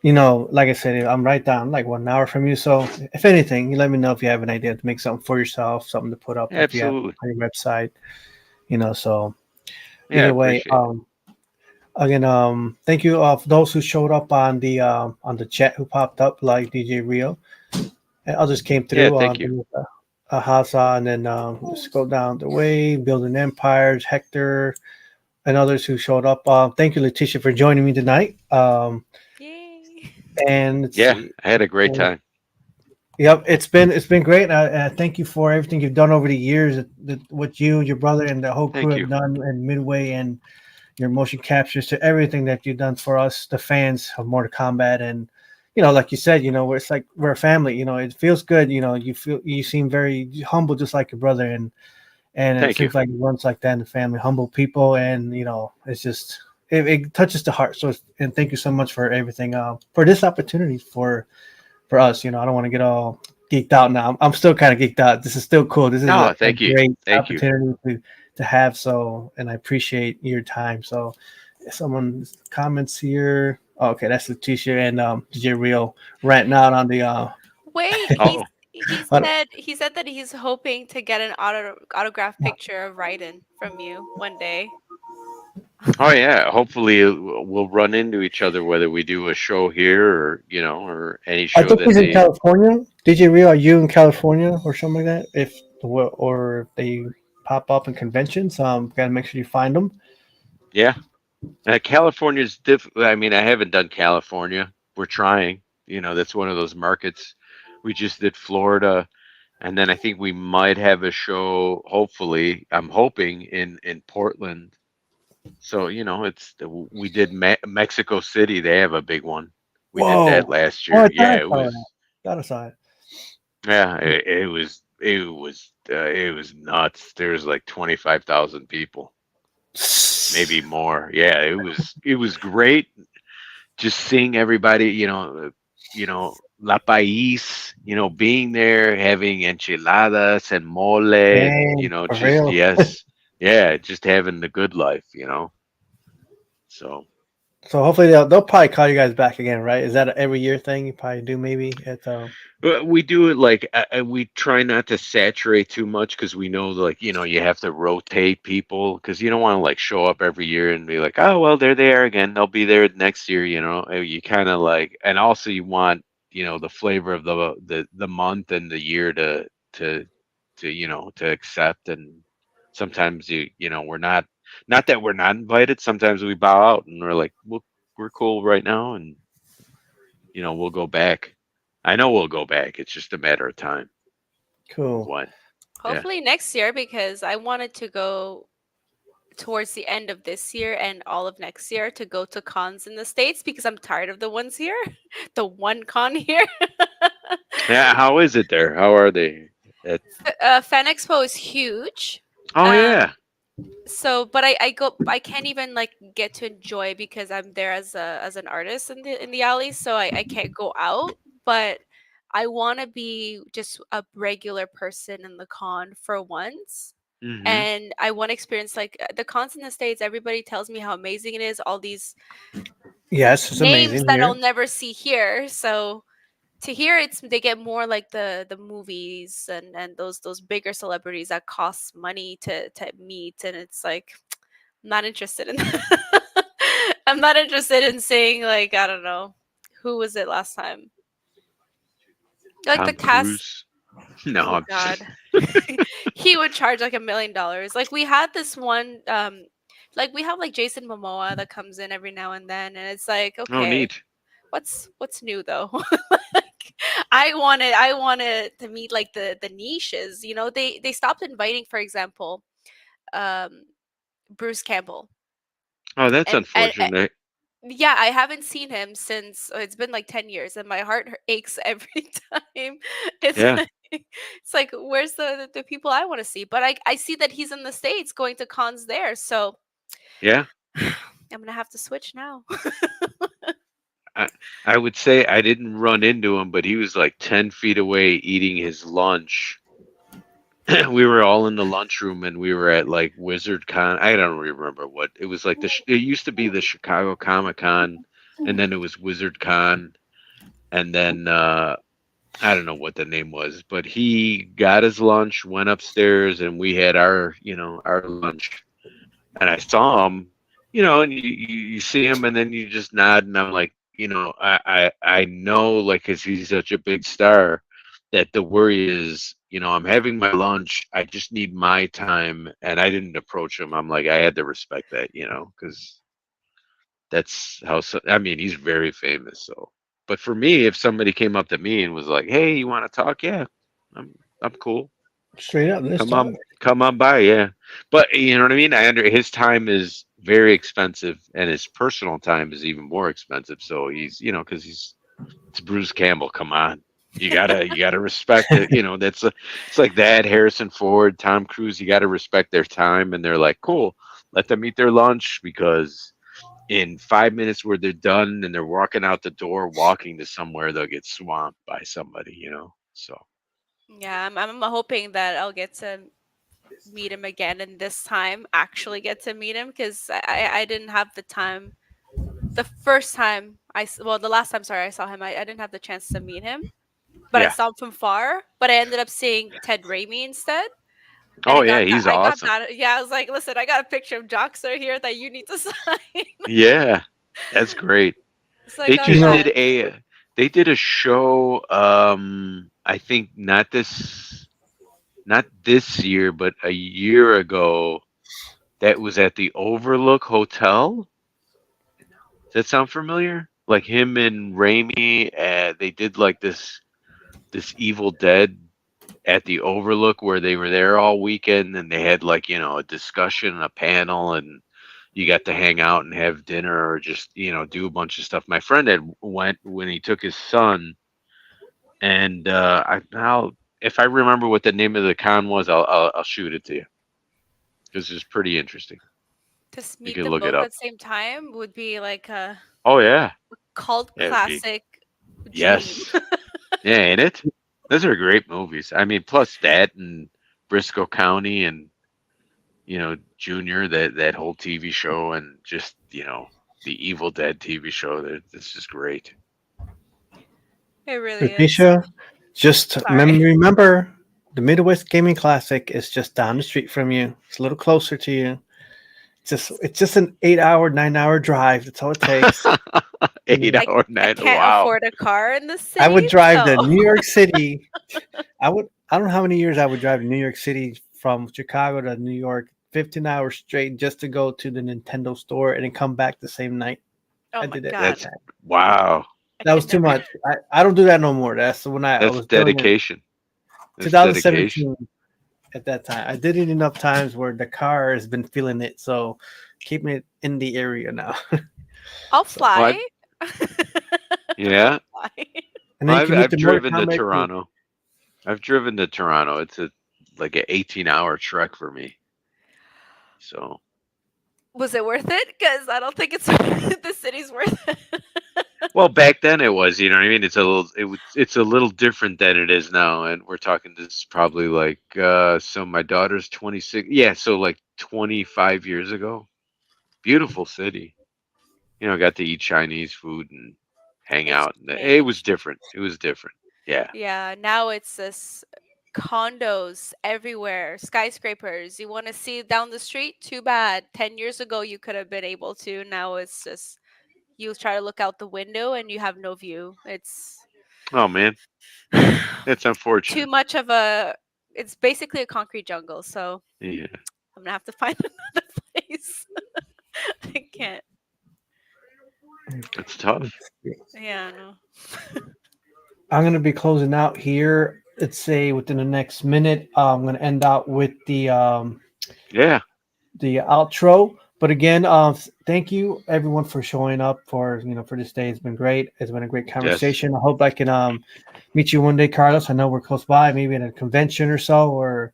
Like I said, I'm right down like 1 hour from you. So if anything, you let me know if you have an idea to make something for yourself, something to put up if you have Absolutely. on your website. So Yeah, I either way, appreciate it. again, thank you of those who showed up on the chat who popped up, like DJ Rio, and others came Yeah, through thank you. on Hasa, and then let's go down the way, building empires, Hector, and others who showed up. Thank you, Letitia, for joining me tonight. Yay. And let's Yeah, see. I had a great time. Yep, it's been great. Thank you for everything you've done over the years. What you, your brother, and the whole crew Thank have you. done, and Midway, and your motion captures, to everything that you've done for us, the fans of Mortal Kombat. And like you said, it's like we're a family. It feels good. You seem very humble, just like your brother, and it Thank you. seems like it runs like that in the family. Humble people, and it's just it touches the heart. So and thank you so much for everything. For this opportunity for us. I don't want to get all geeked out now. I'm still kind of geeked out. This is still cool. This is No, a thank you. great Thank you. opportunity to have. So, and I appreciate your time. So, someone comments here. Oh, okay, that's Letitia and DJ Real ranting out on the. Wait, Oh, he said that he's hoping to get an autograph picture of Riden from you one day. oh yeah. Hopefully we'll run into each other, whether we do a show here or or any I show think that he's in they. California. DJ Real, are you in California or something like that? Or if they pop up in conventions, gotta make sure you find them. Yeah, California's I mean, I haven't done California. We're trying. That's one of those markets. We just did Florida, and then I think we might have a show. Hopefully, I'm hoping in Portland. So we did Mexico City. They have a big one. We did that Whoa! last Oh, year. I Yeah, thought I it saw was. that. Thought I saw it. Yeah, it was nuts. There was like 25,000 people, maybe more. Yeah, it was great. Just seeing everybody. La País. Being there, having enchiladas and mole. Dang, for Just real. yes, yeah, just having the good life. So. So hopefully they'll probably call you guys back again, right? Is that an every year thing you probably do maybe at But we do it like we try not to saturate too much because we know like you have to rotate people because you don't want to like show up every year and be like, oh well, they're there again, they'll be there next year. You kind of like, and also you want the flavor of the month and the year to to accept. And sometimes we're not that we're not invited. Sometimes we bow out and we're like, we're cool right now, and we'll go back. I know we'll go back. It's just a matter of time. Cool. What? Hopefully next year, because I wanted to go towards the end of this year and all of next year to go to cons in the States, because I'm tired of the ones here. The one con here. Yeah, how is it there? How are they? Fan Expo is huge. Oh yeah. So, but I can't even like get to enjoy because I'm there as an artist in the alley, so I can't go out. But I want to be just a regular person in the con for once. And I want to experience like the cons in the States. Everybody tells me how amazing it is. All these Yes, it's names amazing that here. I'll never see here. So to hear they get more like the movies and those bigger celebrities that cost money to meet, and it's like I'm not interested in that. I'm not interested in seeing like, I don't know, who was it last time? Like Tom the cast. Cruise? No, Oh God. He would charge like $1 million. Like we had this one like we have like Jason Momoa that comes in every now and then, and it's like, Oh, okay, neat. what's new though? Like, I wanted to meet like the niches. They stopped inviting, for example, Bruce Campbell. Oh, that's And unfortunate. yeah, I haven't seen him since it's been like 10 years, and my heart aches every time. It's Yeah. like, it's like, where's the people I want to see? But I see that he's in the States going to cons there, so Yeah. I'm gonna have to switch now. I would say I didn't run into him, but he was like 10 feet away eating his lunch. We were all in the lunchroom, and we were at like Wizard Con. I don't remember what it was like. It used to be the Chicago Comic Con, and then it was Wizard Con, and then I don't know what the name was, but he got his lunch, went upstairs, and we had our lunch. And I saw him, and you see him, and then you just nod, and I'm like, I know, like, 'cause he's such a big star, that the worry is, I'm having my lunch, I just need my time, and I didn't approach him. I'm like, I had to respect that, because that's how. I mean, he's very famous, so. But for me, if somebody came up to me and was like, "Hey, you want to talk?" Yeah, I'm cool. Straight up, let's talk. Come on by, yeah. But you know what I mean. His time is very expensive, and his personal time is even more expensive. So he's, because it's Bruce Campbell. Come on, you gotta respect it. It's like that. Harrison Ford, Tom Cruise. You gotta respect their time, and they're like, cool. Let them eat their lunch, because in 5 minutes where they're done and they're walking out the door, walking to somewhere, they'll get swamped by somebody. So. Yeah, I'm hoping that I'll get to meet him again, and this time actually get to meet him, because I didn't have the time. The first time the last time, sorry, I saw him, I didn't have the chance to meet him, but I Yeah. saw him from far. But I ended up seeing Ted Raimi instead. Oh yeah, he's awesome. Yeah, I was like, listen, I got a picture of Joxer here that you need to sign. Yeah, that's great. So I got that. They did a show. I think not this year, but a year ago. That was at the Overlook Hotel. Does that sound familiar? Like him and Raimi, they did like this Evil Dead at the Overlook, where they were there all weekend, and they had like, a discussion, a panel, and you got to hang out and have dinner, or just, do a bunch of stuff. My friend went when he took his son, and if I remember what the name of the con was, I'll shoot it to you, because it's pretty interesting. To meet can them look both it up. at the same time would be like a Oh yeah, cult classic. Yes. Yeah, ain't it? Those are great movies. I mean, plus that and Briscoe County and Junior, that whole TV show, and just the Evil Dead TV show. This is great. It really is. Misha, just remember, the Midwest Gaming Classic is just down the street from you. It's a little closer to you. it's just an 8-hour, 9-hour drive. That's all it takes. 8 hour I night. can't Wow. afford a car in the city. I would drive so- to New York City. I don't know how many years I would drive to New York City from Chicago to New York, 15 hours straight just to go to the Nintendo store and then come back the same night. Oh I my did it. God. That's wow. That was too much. I don't do that no more. That's when I That's was doing it dedication. That's 2017 dedication. at that time. I did it enough times where the car has been feeling it. So keeping it in the area now. I'll fly. Yeah. Fly. And then you I've, can meet I've the driven Mortal to Kombat Toronto. I've driven to Toronto. It's like an 18-hour trek for me. So Was it worth it? Because I don't think it's the city's worth it. well, back then it was, you know what I mean? It's a little different than it is now. And we're talking, this is probably like so my daughter's 26. Yeah, so like 25 years ago. Beautiful city. You know, got to eat Chinese food and hang It's out. It changed. was different. It was different. Yeah. Yeah, now it's this condos everywhere, skyscrapers. You want to see down the street? Too bad. 10 years ago, you could have been able to. Now it's just you try to look out the window and you have no view. It's Oh man, it's too unfortunate. much of a. It's basically a concrete jungle. So Yeah. I'm gonna have to find another place. I can't. It's tough. Yeah, no. I'm gonna be closing out here. Let's say within the next minute. I'm gonna end out with the Yeah. outro. But again, thank you everyone for showing up for this day. It's been great. It's been a great conversation. I hope I can meet you one day, Carlos. I know we're close by, maybe at a convention or so, or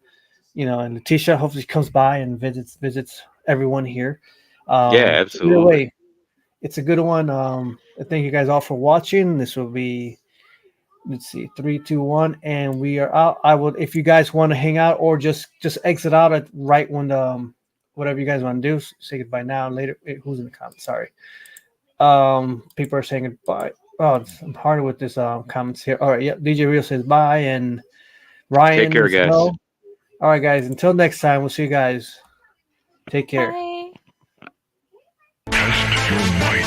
and Letitia hopefully comes by and visits everyone here. Yeah, absolutely. Either way, it's a good one. Thank you guys all for watching. This will be, let's see, 3, 2, 1, and we are out. I would, if you guys want to hang out or just exit out at right when the whatever you guys want to do, say goodbye now and later. Who's in the comments? Sorry. People are saying goodbye. Oh, I'm harder with this comments here. All right, yeah. DJ Real says bye, and Ryan. Take care, guys. All right, guys. Until next time, we'll see you guys. Take care. Bye. Test your might.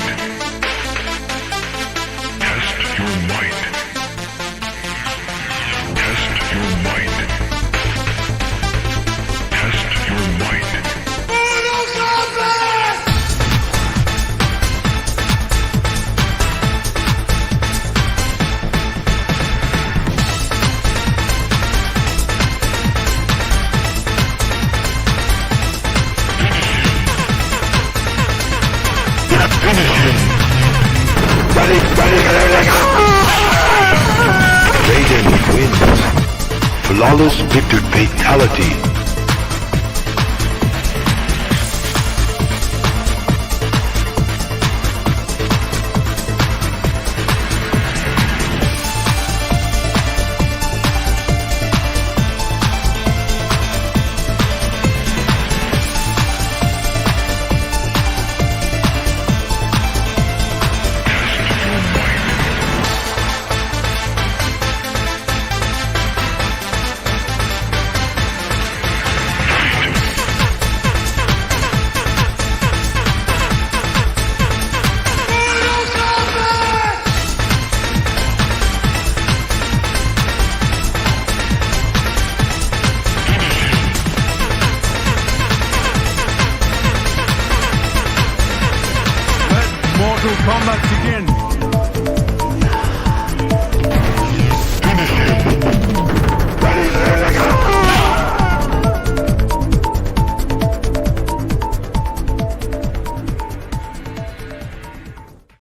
Test your might. Test your might. Test your might. Riden wins. Flawless victory fatality. Mortal Kombat begin.